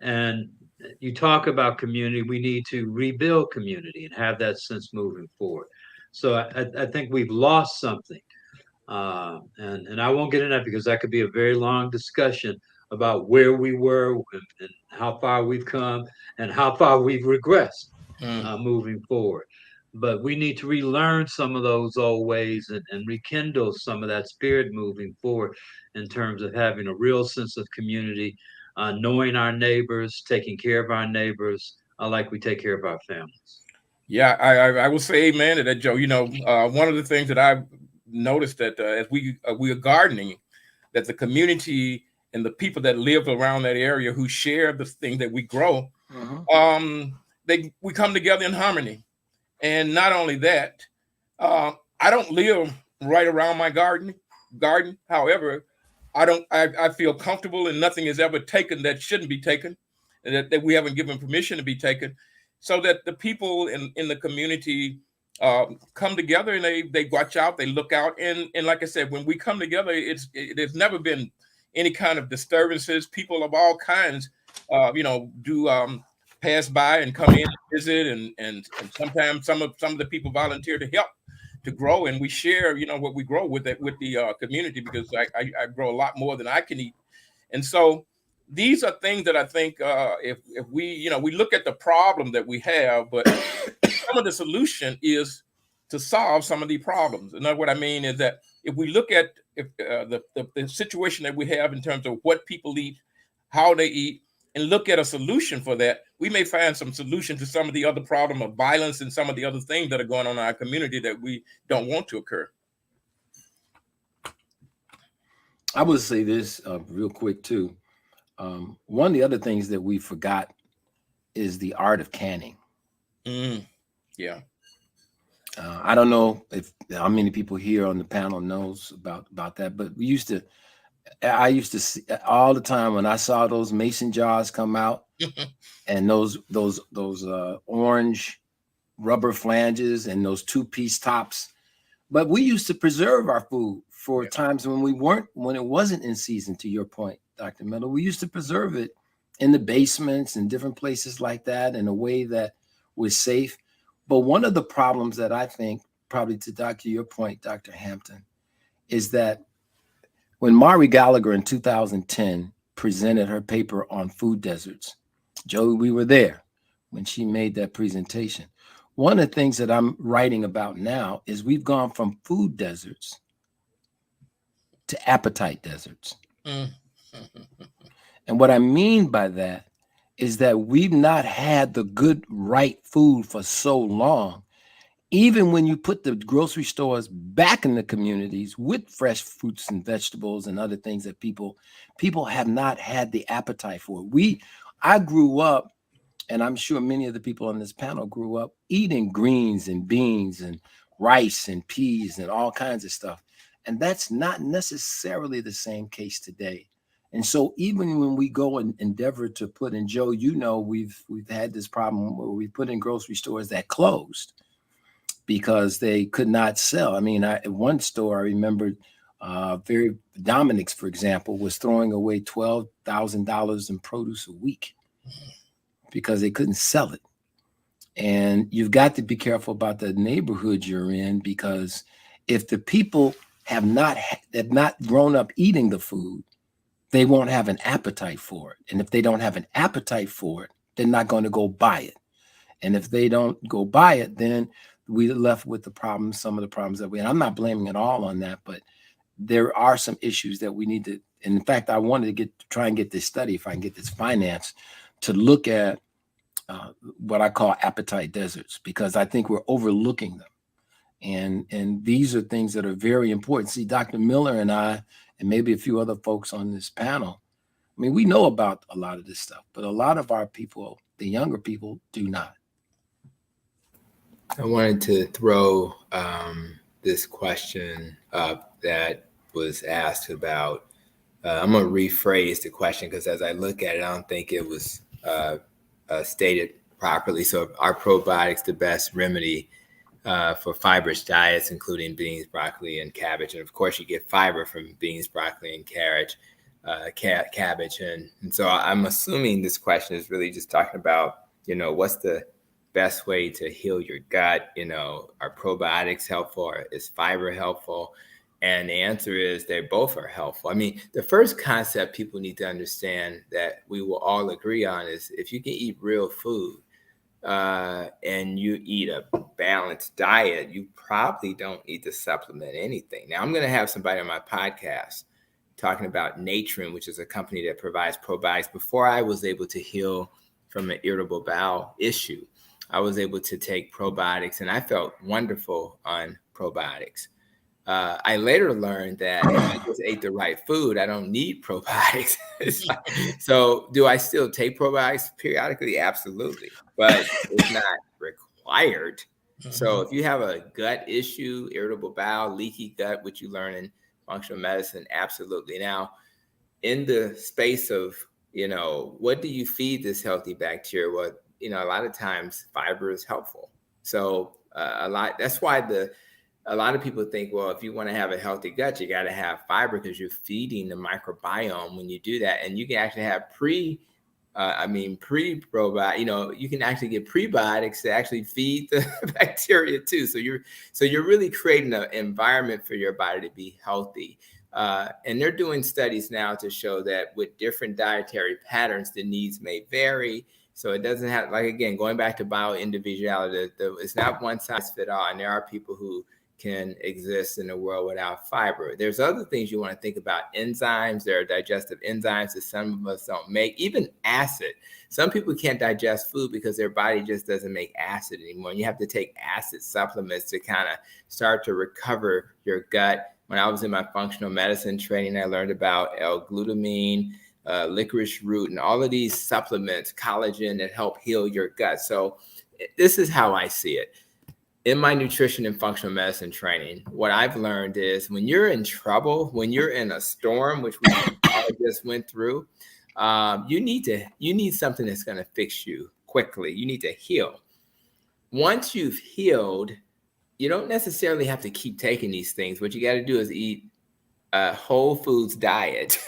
And you talk about community, we need to rebuild community and have that sense moving forward. So I think we've lost something. And I won't get into that because that could be a very long discussion about where we were and how far we've come and how far we've regressed moving forward. But we need to relearn some of those old ways and rekindle some of that spirit moving forward in terms of having a real sense of community, knowing our neighbors, taking care of our neighbors, like we take care of our families. Yeah, I will say amen to that, Joe. You know, one of the things that I've noticed that as we are gardening, that the community and the people that live around that area who share the things that we grow, we come together in harmony. And not only that, I don't live right around my garden. However, I feel comfortable and nothing is ever taken that shouldn't be taken, that we haven't given permission to be taken, so that the people in the community come together and they watch out, they look out. And like I said, when we come together, there's never been any kind of disturbances. People of all kinds, do pass by and come in and visit, and sometimes some of the people volunteer to help to grow, and we share, what we grow with the community, because I grow a lot more than I can eat. And so these are things that I think if we we look at the problem that we have, but some of the solution is to solve some of the problems. And what I mean is that if we look at the situation that we have in terms of what people eat, how they eat, and look at a solution for that, we may find some solution to some of the other problem of violence and some of the other things that are going on in our community that we don't want to occur. I would say this real quick too. One of the other things that we forgot is the art of canning. Yeah. I don't know how many people here on the panel knows about that, but I used to see all the time when I saw those mason jars come out and those orange rubber flanges and those 2-piece tops. But we used to preserve our food for times when it wasn't in season, to your point, Dr. Miller. We used to preserve it in the basements and different places like that in a way that was safe. But one of the problems that I think, probably to your point, Dr. Hampton, is that when Mari Gallagher in 2010 presented her paper on food deserts, Joey, we were there when she made that presentation. One of the things that I'm writing about now is we've gone from food deserts to appetite deserts. And what I mean by that is that we've not had the good, right food for so long. Even when you put the grocery stores back in the communities with fresh fruits and vegetables and other things that people have not had the appetite for. I grew up, and I'm sure many of the people on this panel grew up eating greens and beans and rice and peas and all kinds of stuff. And that's not necessarily the same case today. And so even when we go and endeavor to put in, Joe, we've had this problem where we put in grocery stores that closed because they could not sell. I mean, at one store, I remember Dominic's, for example, was throwing away $12,000 in produce a week because they couldn't sell it. And you've got to be careful about the neighborhood you're in, because if the people have not grown up eating the food, they won't have an appetite for it. And if they don't have an appetite for it, they're not going to go buy it. And if they don't go buy it, then we're left with some of the problems that and I'm not blaming it all on that, but there are some issues that we need to, and in fact, I wanted to try and get this study, if I can get this finance, to look at what I call appetite deserts, because I think we're overlooking them. And these are things that are very important. See, Dr. Miller and I, and maybe a few other folks on this panel, I mean, we know about a lot of this stuff, but a lot of our people, the younger people, do not. I wanted to throw this question up that was asked about. I'm going to rephrase the question because as I look at it, I don't think it was stated properly. So, are probiotics the best remedy for fibrous diets, including beans, broccoli, and cabbage. And of course, you get fiber from beans, broccoli, and cabbage. And so I'm assuming this question is really just talking about, what's the best way to heal your gut? Are probiotics helpful, or is fiber helpful? And the answer is they both are helpful. I mean, the first concept people need to understand that we will all agree on is if you can eat real food, and you eat a balanced diet, you probably don't need to supplement anything. Now, I'm going to have somebody on my podcast talking about Natron, which is a company that provides probiotics. Before I was able to heal from an irritable bowel issue, I was able to take probiotics, and I felt wonderful on probiotics. I later learned that if I just ate the right food, I don't need probiotics. So do I still take probiotics periodically? Absolutely. But it's not required. So if you have a gut issue, irritable bowel, leaky gut, which you learn in functional medicine, absolutely. Now, in the space of, what do you feed this healthy bacteria? Well, a lot of times fiber is helpful. So that's why a lot of people think, well, if you want to have a healthy gut, you got to have fiber because you're feeding the microbiome when you do that. And you can actually have pre-probiotic, you can actually get prebiotics to actually feed the bacteria too. So you're really creating an environment for your body to be healthy. And they're doing studies now to show that with different dietary patterns, the needs may vary. So it doesn't have, like, again, going back to bioindividuality, it's not one size fits all. And there are people who can exist in a world without fiber. There's other things you want to think about. Enzymes, there are digestive enzymes that some of us don't make, even acid. Some people can't digest food because their body just doesn't make acid anymore. And you have to take acid supplements to kind of start to recover your gut. When I was in my functional medicine training, I learned about L-glutamine, licorice root, and all of these supplements, collagen, that help heal your gut. So this is how I see it. In my nutrition and functional medicine training, what I've learned is when you're in trouble, when you're in a storm, which we all just went through, you need something that's going to fix you quickly. You need to heal. Once you've healed, you don't necessarily have to keep taking these things. What you got to do is eat a whole foods diet.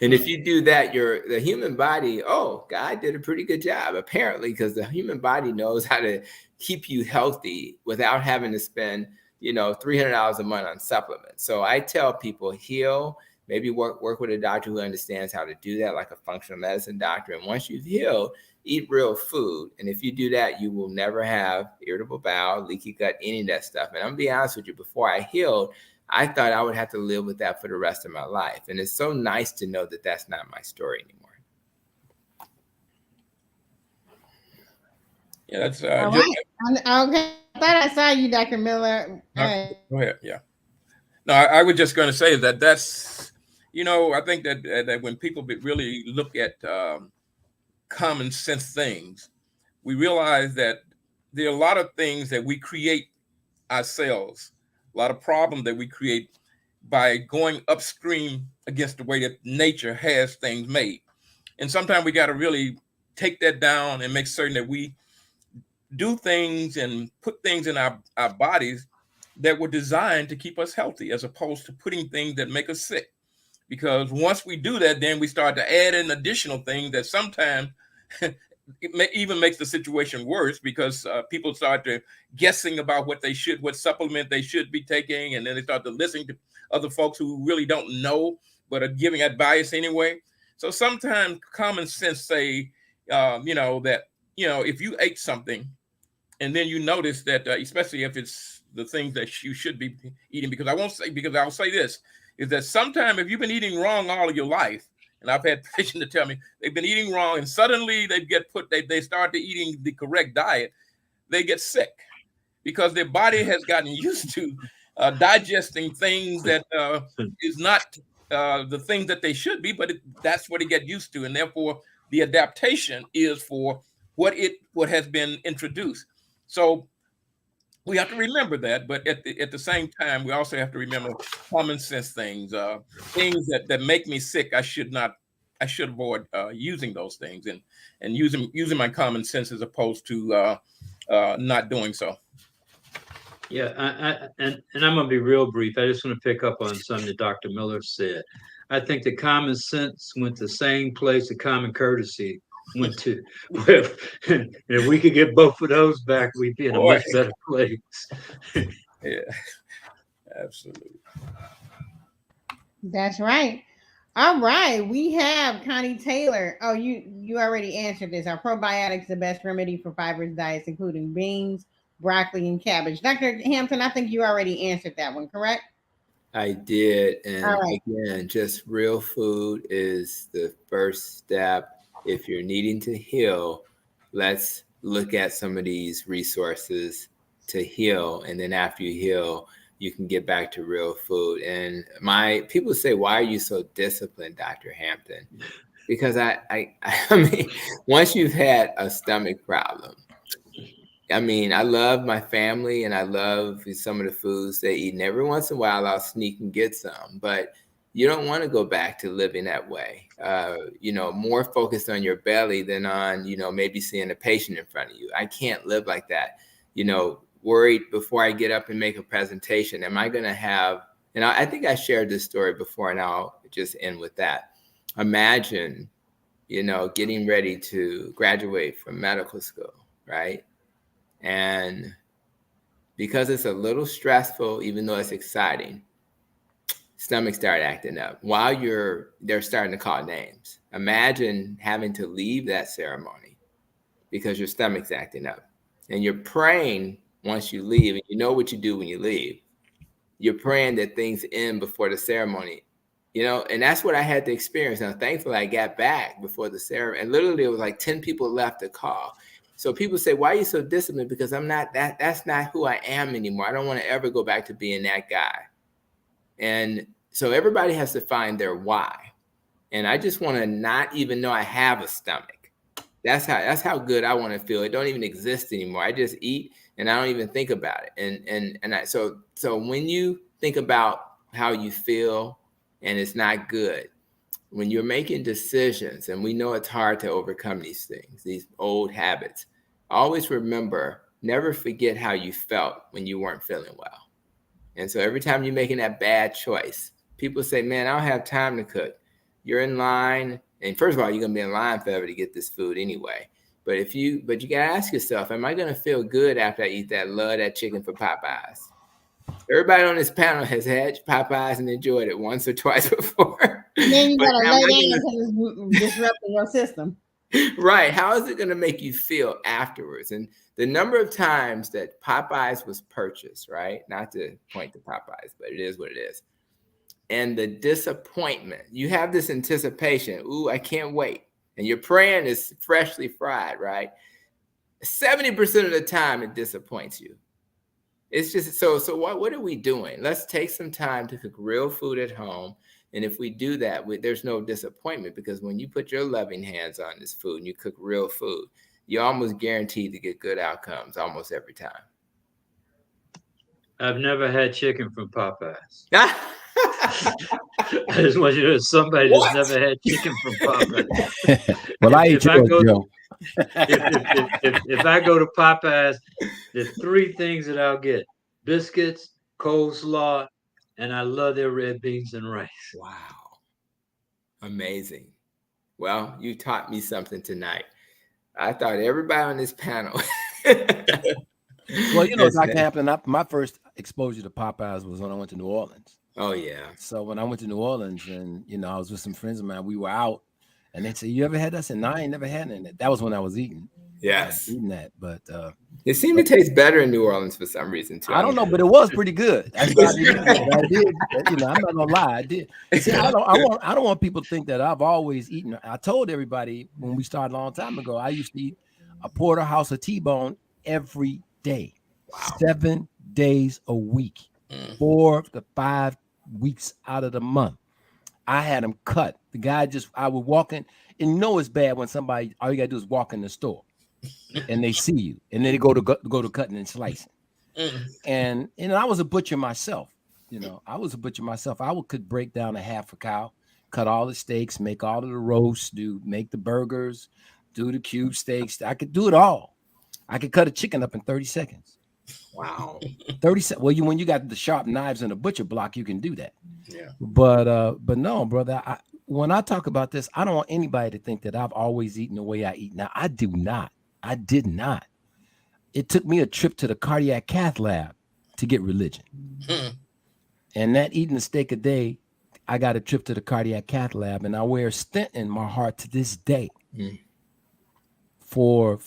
And if you do that, the human body, God did a pretty good job, apparently, because the human body knows how to keep you healthy without having to spend, $300 a month on supplements. So I tell people, heal, maybe work with a doctor who understands how to do that, like a functional medicine doctor. And once you've healed, eat real food. And if you do that, you will never have irritable bowel, leaky gut, any of that stuff. And I'm gonna be honest with you, before I healed, I thought I would have to live with that for the rest of my life. And it's so nice to know that that's not my story anymore. Yeah, that's all right. Okay. I thought I saw you, Dr. Miller. Go ahead. Yeah. No, I was just going to say that's, I think that when people really look at common sense things, we realize that there are a lot of things that we create ourselves, a lot of problems that we create by going upstream against the way that nature has things made. And sometimes we got to really take that down and make certain that we do things and put things in our bodies that were designed to keep us healthy, as opposed to putting things that make us sick. Because once we do that, then we start to add in additional things that sometimes even makes the situation worse, because people start to guessing about what supplement they should be taking. And then they start to listen to other folks who really don't know, but are giving advice anyway. So sometimes common sense say, that, if you ate something and then you notice that, especially if it's the things that you should be eating, because I'll say this, is that sometimes if you've been eating wrong all of your life, and I've had patients to tell me they've been eating wrong, and suddenly they start to eating the correct diet, they get sick because their body has gotten used to digesting things that is not the things that they should be, but that's what it get used to, and therefore the adaptation is for what has been introduced. So we have to remember that, but at the same time, we also have to remember common sense things, things that make me sick. I should avoid using those things and using my common sense as opposed to not doing so. Yeah, and I'm gonna be real brief. I just want to pick up on something that Dr. Miller said. I think the common sense went the same place the common courtesy went to. And if we could get both of those back, we'd be in a Boy. much better place. Yeah, absolutely. That's right. All right, we have Connie Taylor. Oh, you already answered this. Are probiotics the best remedy for fibrous diets, including beans, broccoli, and cabbage? Dr. Hampton, I think you already answered that one, correct? I did. All And right. again, just real food is the first step. If you're needing to heal, let's look at some of these resources to heal. And then after you heal, you can get back to real food. And my people say, why are you so disciplined, Dr. Hampton? Because I mean, once you've had a stomach problem, I mean, I love my family and I love some of the foods they eat. And every once in a while, I'll sneak and get some. But you don't want to go back to living that way. More focused on your belly than on, maybe seeing a patient in front of you. I can't live like that. Worried before I get up and make a presentation. Am I going to have, and I think I shared this story before, and I'll just end with that. Imagine, getting ready to graduate from medical school, right? And because it's a little stressful, even though it's exciting, stomach start acting up while they're starting to call names. Imagine having to leave that ceremony because your stomach's acting up. And you're praying once you leave, and you know what you do when you leave. You're praying that things end before the ceremony, and that's what I had to experience. Now, thankfully, I got back before the ceremony, and literally it was like 10 people left to call. So people say, why are you so disciplined? Because I'm not that's not who I am anymore. I don't want to ever go back to being that guy. And so everybody has to find their why. And I just want to not even know I have a stomach. That's how good I want to feel. It don't even exist anymore. I just eat and I don't even think about it. So when you think about how you feel and it's not good, when you're making decisions, and we know it's hard to overcome these things, these old habits, always remember, never forget how you felt when you weren't feeling well. And so every time you're making that bad choice, people say, man, I don't have time to cook. You're in line. And first of all, you're going to be in line forever to get this food anyway. But you got to ask yourself, am I going to feel good after I eat that chicken for Popeyes? Everybody on this panel has had Popeyes and enjoyed it once or twice before. Then you got to lay down because it's disrupting your system. Right. How is it going to make you feel afterwards? And the number of times that Popeyes was purchased, right? Not to point to Popeyes, but it is what it is. And the disappointment, you have this anticipation. Ooh, I can't wait. And your praying is freshly fried, right? 70% of the time it disappoints you. It's just so what are we doing? Let's take some time to cook real food at home. And if we do that, there's no disappointment, because when you put your loving hands on this food and you cook real food, you're almost guaranteed to get good outcomes almost every time. I've never had chicken from Popeyes. I just want you to know somebody that's never had chicken from Popeyes. Well, I eat yours, Joe. If I go to Popeyes, there's three things that I'll get: biscuits, coleslaw, and I love their red beans and rice. Wow. Amazing. Well, you taught me something tonight. I thought everybody on this panel. Well, Dr. Hampton, my first exposure to Popeyes was when I went to New Orleans. Oh, yeah. So when I went to New Orleans and, I was with some friends of mine, we were out and they said, you ever had that? I said, no, I ain't never had it. That was when I was eating. Yes. Eating that. But it seemed to taste better in New Orleans for some reason, too. I don't know, but it was pretty good. I did. I'm not gonna lie, I did. See, I don't want people to think that I've always eaten. I told everybody when we started a long time ago, I used to eat a porterhouse of T-bone every day. Wow. 7 days a week, 4 to 5 weeks out of the month. I had them cut. The guy I would walk in, and it's bad when somebody, all you gotta do is walk in the store and they see you, and then they go to cutting and slicing. And I was a butcher myself. I could break down a half a cow, cut all the steaks, make all of the roasts, make the burgers, do the cube steaks. I could do it all. I could cut a chicken up in 30 seconds. Wow. 30 well, when you got the sharp knives and a butcher block, you can do that. Yeah. But no, brother, when I talk about this, I don't want anybody to think that I've always eaten the way I eat now. I do not. I did not. It took me a trip to the cardiac cath lab to get religion. And that eating a steak a day, I got a trip to the cardiac cath lab, and I wear a stent in my heart to this day for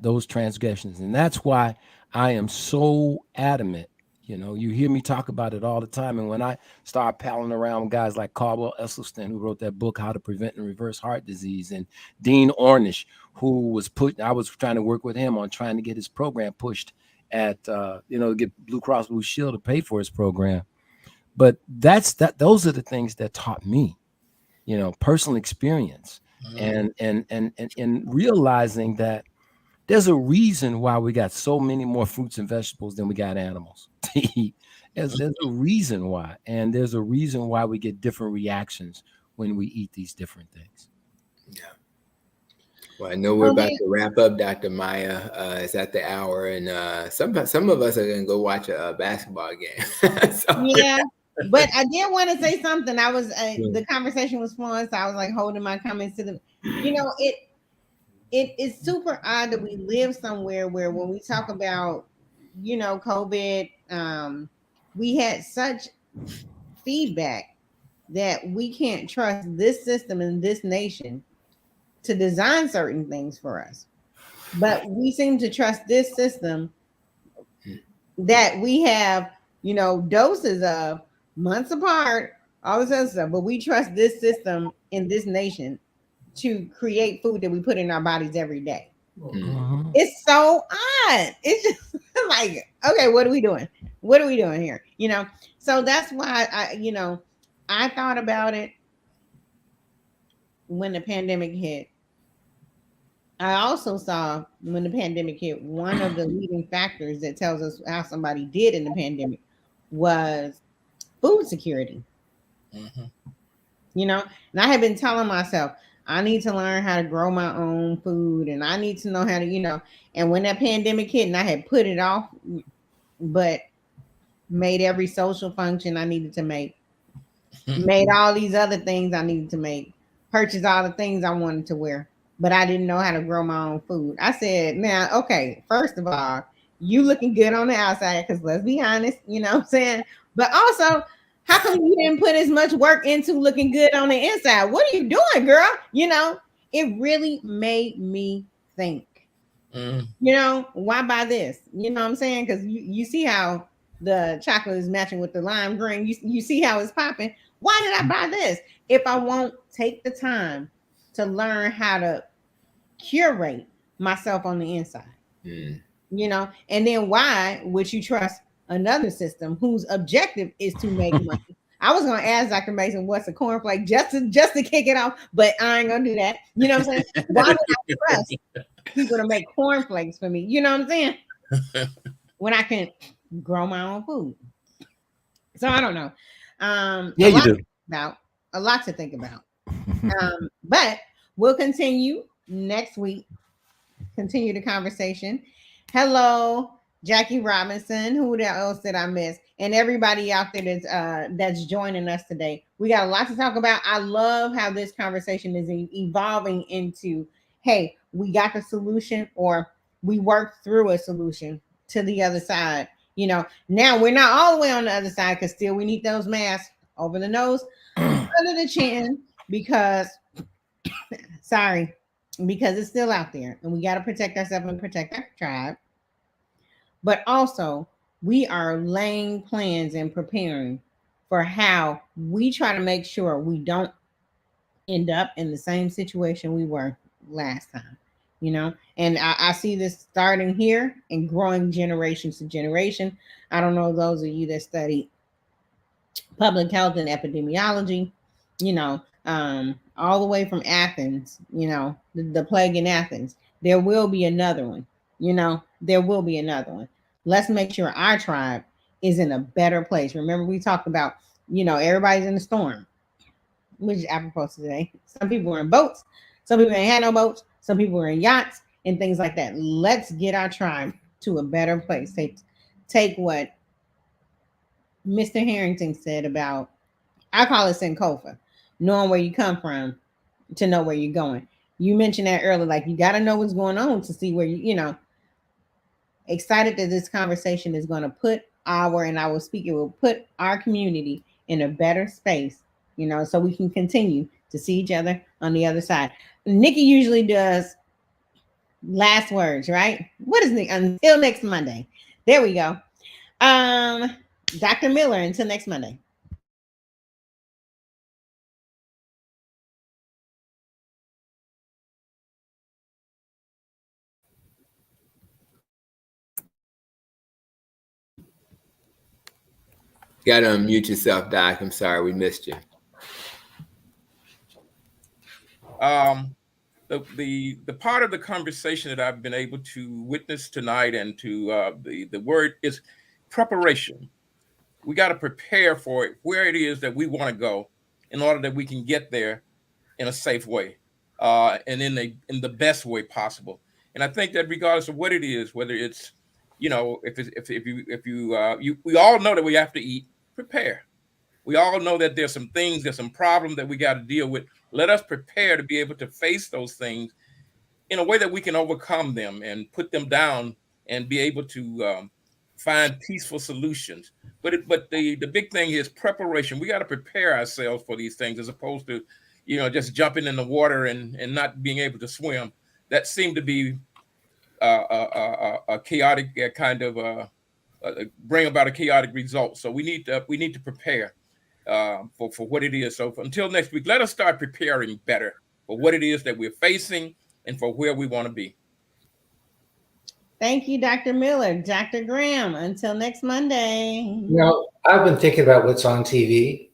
those transgressions. And that's why I am so adamant. You know, you hear me talk about it all the time. And when I start palling around with guys like Caldwell Esselstyn, who wrote that book, How to Prevent and Reverse Heart Disease, and Dean Ornish, who was I was trying to work with him on trying to get his program pushed at, get Blue Cross Blue Shield to pay for his program. But those are the things that taught me, personal experience and realizing that there's a reason why we got so many more fruits and vegetables than we got animals to eat. There's a reason why. And there's a reason why we get different reactions when we eat these different things. Yeah. Well, I know we're about to wrap up, Dr. Maya. It's at the hour, and some of us are going to go watch a basketball game. Yeah. But I did want to say something. I was the conversation was flowing, so I was like holding my comments to the. It is super odd that we live somewhere where when we talk about, COVID, we had such feedback that we can't trust this system in this nation to design certain things for us. But we seem to trust this system that we have, doses of months apart, all this other stuff. But we trust this system in this nation to create food that we put in our bodies every day. Mm-hmm. It's so odd. It's just like, okay, what are we doing? What are we doing here? So that's why I thought about it when the pandemic hit. I also saw when the pandemic hit, one of the leading factors that tells us how somebody did in the pandemic was food security. Mm-hmm. And I had been telling myself, I need to learn how to grow my own food, and I need to know how to, and when that pandemic hit and I had put it off, but made every social function I needed to make, made all these other things I needed to make, purchased all the things I wanted to wear, but I didn't know how to grow my own food. I said, now, okay, first of all, you looking good on the outside, because let's be honest, you know what I'm saying? But also, how come you didn't put as much work into looking good on the inside? What are you doing, girl? It really made me think, why buy this? You know what I'm saying? Because you see how the chocolate is matching with the lime green. You see how it's popping. Why did I buy this if I won't take the time to learn how to curate myself on the inside? And then why would you trust another system whose objective is to make money? I was going to ask Dr. Mason what's a cornflake just to kick it off, but I ain't going to do that. You know what I'm saying? Why would I trust people to make cornflakes for me? You know what I'm saying? When I can grow my own food. So I don't know. You do. A lot to think about. But we'll continue next week. Continue the conversation. Hello, Jackie Robinson. Who else did I miss? And everybody out there that's joining us today. We got a lot to talk about. I love how this conversation is evolving into, hey, we got the solution, or we worked through a solution to the other side. Now we're not all the way on the other side, because still we need those masks over the nose, under the chin, because it's still out there, and we got to protect ourselves and protect our tribe. But also, we are laying plans and preparing for how we try to make sure we don't end up in the same situation we were last time, and I see this starting here and growing generations to generation. I don't know, those of you that study public health and epidemiology, all the way from Athens, the plague in Athens, there will be another one, there will be another one. Let's make sure our tribe is in a better place. Remember, we talked about, everybody's in the storm, which is apropos today. Some people were in boats, some people ain't had no boats, some people were in yachts and things like that. Let's get our tribe to a better place. Take what Mr. Harrington said about, I call it Sankofa, knowing where you come from to know where you're going. You mentioned that earlier, like you got to know what's going on to see where you know. Excited that this conversation is going to put our, and I will speak, it will put our community in a better space, you know, so we can continue to see each other on the other side. Nikki usually does last words, right? What is Nick? Until next Monday. There we go. Um, Dr. Miller, until next Monday. Got to unmute yourself, Doc. I'm sorry, we missed you. The part of the conversation that I've been able to witness tonight and to the word is preparation. We got to prepare for it, where it is that we want to go, in order that we can get there in a safe way, and in the best way possible. And I think that regardless of what it is, whether it's, you know, we all know that we have to eat, prepare. We all know that there's some problems that we got to deal with. Let us prepare to be able to face those things in a way that we can overcome them and put them down and be able to find peaceful solutions. But the big thing is preparation. We got to prepare ourselves for these things, as opposed to, you know, just jumping in the water and not being able to swim. That seemed to be a chaotic kind of bring about a chaotic result. So we need to prepare for what it is. So until next week, let us start preparing better for what it is that we're facing and for where we want to be. Thank you, Dr. Miller. Dr. Graham, until next Monday. You know, I've been thinking about what's on TV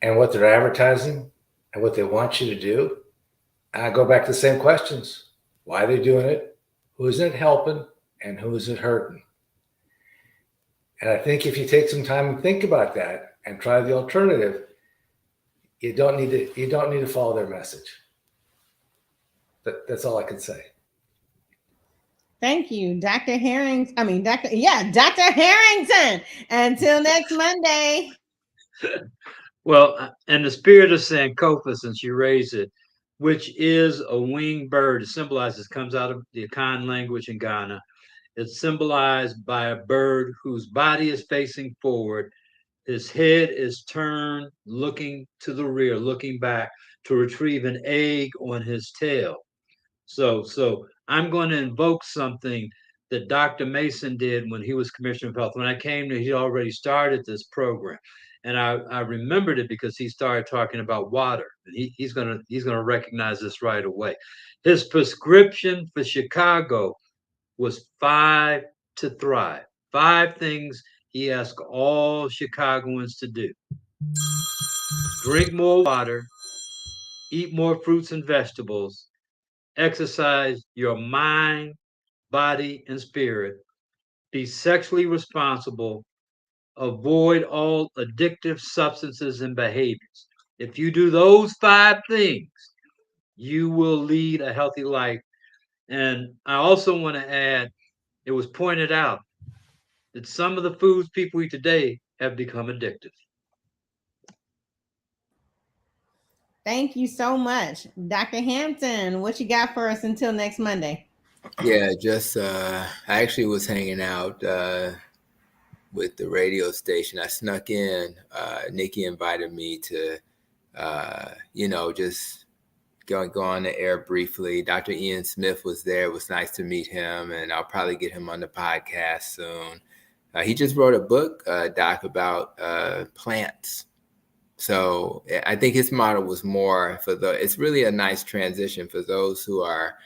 and what they're advertising and what they want you to do. And I go back to the same questions. Why are they doing it? Who is it helping? And who is it hurting? And I think if you take some time and think about that and try the alternative, you don't need to follow their message. That's all I can say. Thank you, Dr. Harrington. Dr. Harrington. Until next Monday. Well, in the spirit of Sankofa, since you raised it, which is a winged bird, it symbolizes, comes out of the Akan language in Ghana. It's symbolized by a bird whose body is facing forward. His head is turned, looking to the rear, looking back to retrieve an egg on his tail. So I'm going to invoke something that Dr. Mason did when he was Commissioner of Health. When I came to, he already started this program, and I remembered it because he started talking about water. He's gonna recognize this right away. His prescription for Chicago was 5 to thrive. 5 things he asked all Chicagoans to do: drink more water, eat more fruits and vegetables, exercise your mind, body, and spirit, be sexually responsible, avoid all addictive substances and behaviors. If you do those 5 things, you will lead a healthy life. And I also want to add, it was pointed out that some of the foods people eat today have become addictive. Thank you so much. Dr. Hampton, what you got for us until next Monday? Yeah, just I actually was hanging out with the radio station. I snuck in. Nikki invited me to, just go on the air briefly. Dr. Ian Smith was there. It was nice to meet him, and I'll probably get him on the podcast soon. He just wrote a book, Doc, about plants. So I think his model was more it's really a nice transition for those who are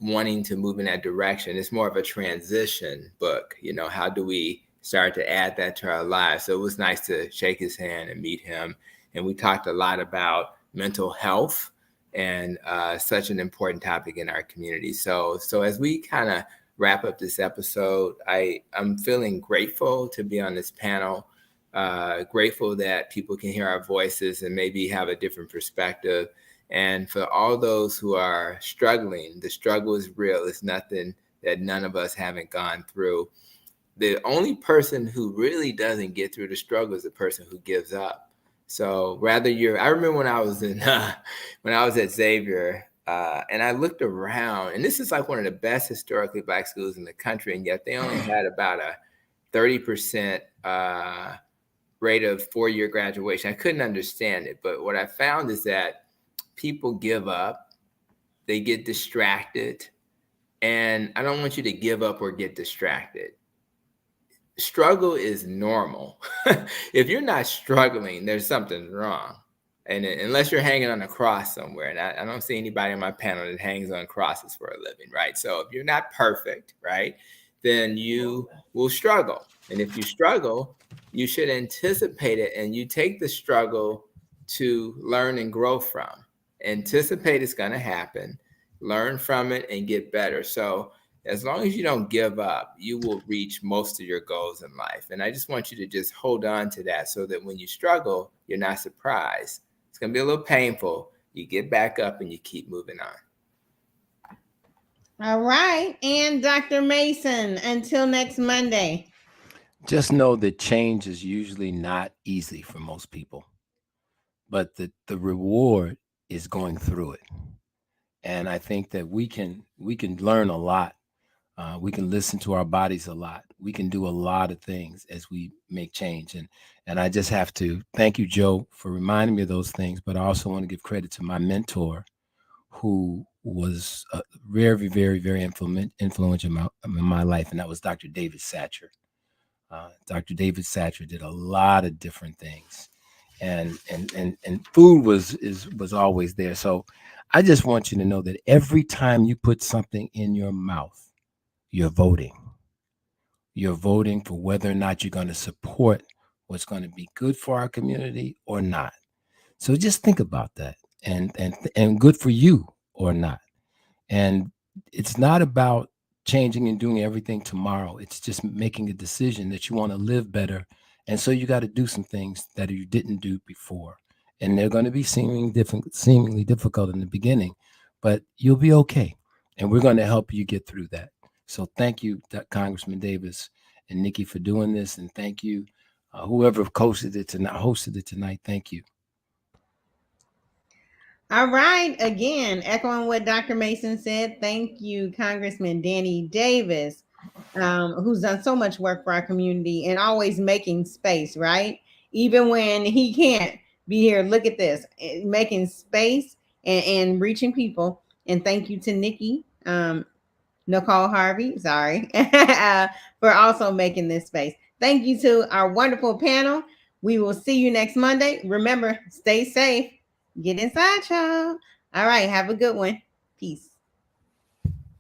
wanting to move in that direction. It's more of a transition book. You know, how do we start to add that to our lives? So it was nice to shake his hand and meet him. And we talked a lot about mental health and such an important topic in our community. So as we kind of wrap up this episode, I'm feeling grateful to be on this panel. Grateful that people can hear our voices and maybe have a different perspective. And for all those who are struggling, the struggle is real. It's nothing that none of us haven't gone through. The only person who really doesn't get through the struggle is the person who gives up. So rather I remember when I was at Xavier, and I looked around, and this is like one of the best historically Black schools in the country, and yet they only had about a 30% rate of 4-year graduation. I couldn't understand it, but what I found is that people give up, they get distracted, and I don't want you to give up or get distracted. Struggle is normal. If you're not struggling, there's something wrong. And unless you're hanging on a cross somewhere, and I don't see anybody on my panel that hangs on crosses for a living, right? So if you're not perfect, right, then you will struggle. And if you struggle, you should anticipate it, and you take the struggle to learn and grow from. Anticipate it's going to happen, learn from it, and get better. So as long as you don't give up, you will reach most of your goals in life. And I just want you to just hold on to that so that when you struggle, you're not surprised. It's going to be a little painful. You get back up and you keep moving on. All right. And Dr. Mason, until next Monday. Just know that change is usually not easy for most people, but the reward is going through it. And I think that we can learn a lot. We can listen to our bodies a lot. We can do a lot of things as we make change. And I just have to thank you, Joe, for reminding me of those things. But I also want to give credit to my mentor, who was very, very, very influential in my life. And that was Dr. David Satcher. Dr. David Satcher did a lot of different things. And food was always there. So I just want you to know that every time you put something in your mouth, you're voting. You're voting for whether or not you're going to support what's going to be good for our community or not. So just think about that, and good for you or not. And it's not about changing and doing everything tomorrow. It's just making a decision that you want to live better. And so you got to do some things that you didn't do before. And they're going to be seemingly difficult in the beginning, but you'll be okay. And we're going to help you get through that. So thank you, Congressman Davis and Nikki, for doing this. And thank you, whoever hosted it tonight. Thank you. All right. Again, echoing what Dr. Mason said, thank you, Congressman Danny Davis, who's done so much work for our community and always making space, right? Even when he can't be here, look at this, making space and reaching people. And thank you to Nikki, Nicole Harvey, sorry, for also making this space. Thank you to our wonderful panel. We will see you next Monday. Remember, stay safe. Get inside, y'all. All right. Have a good one. Peace.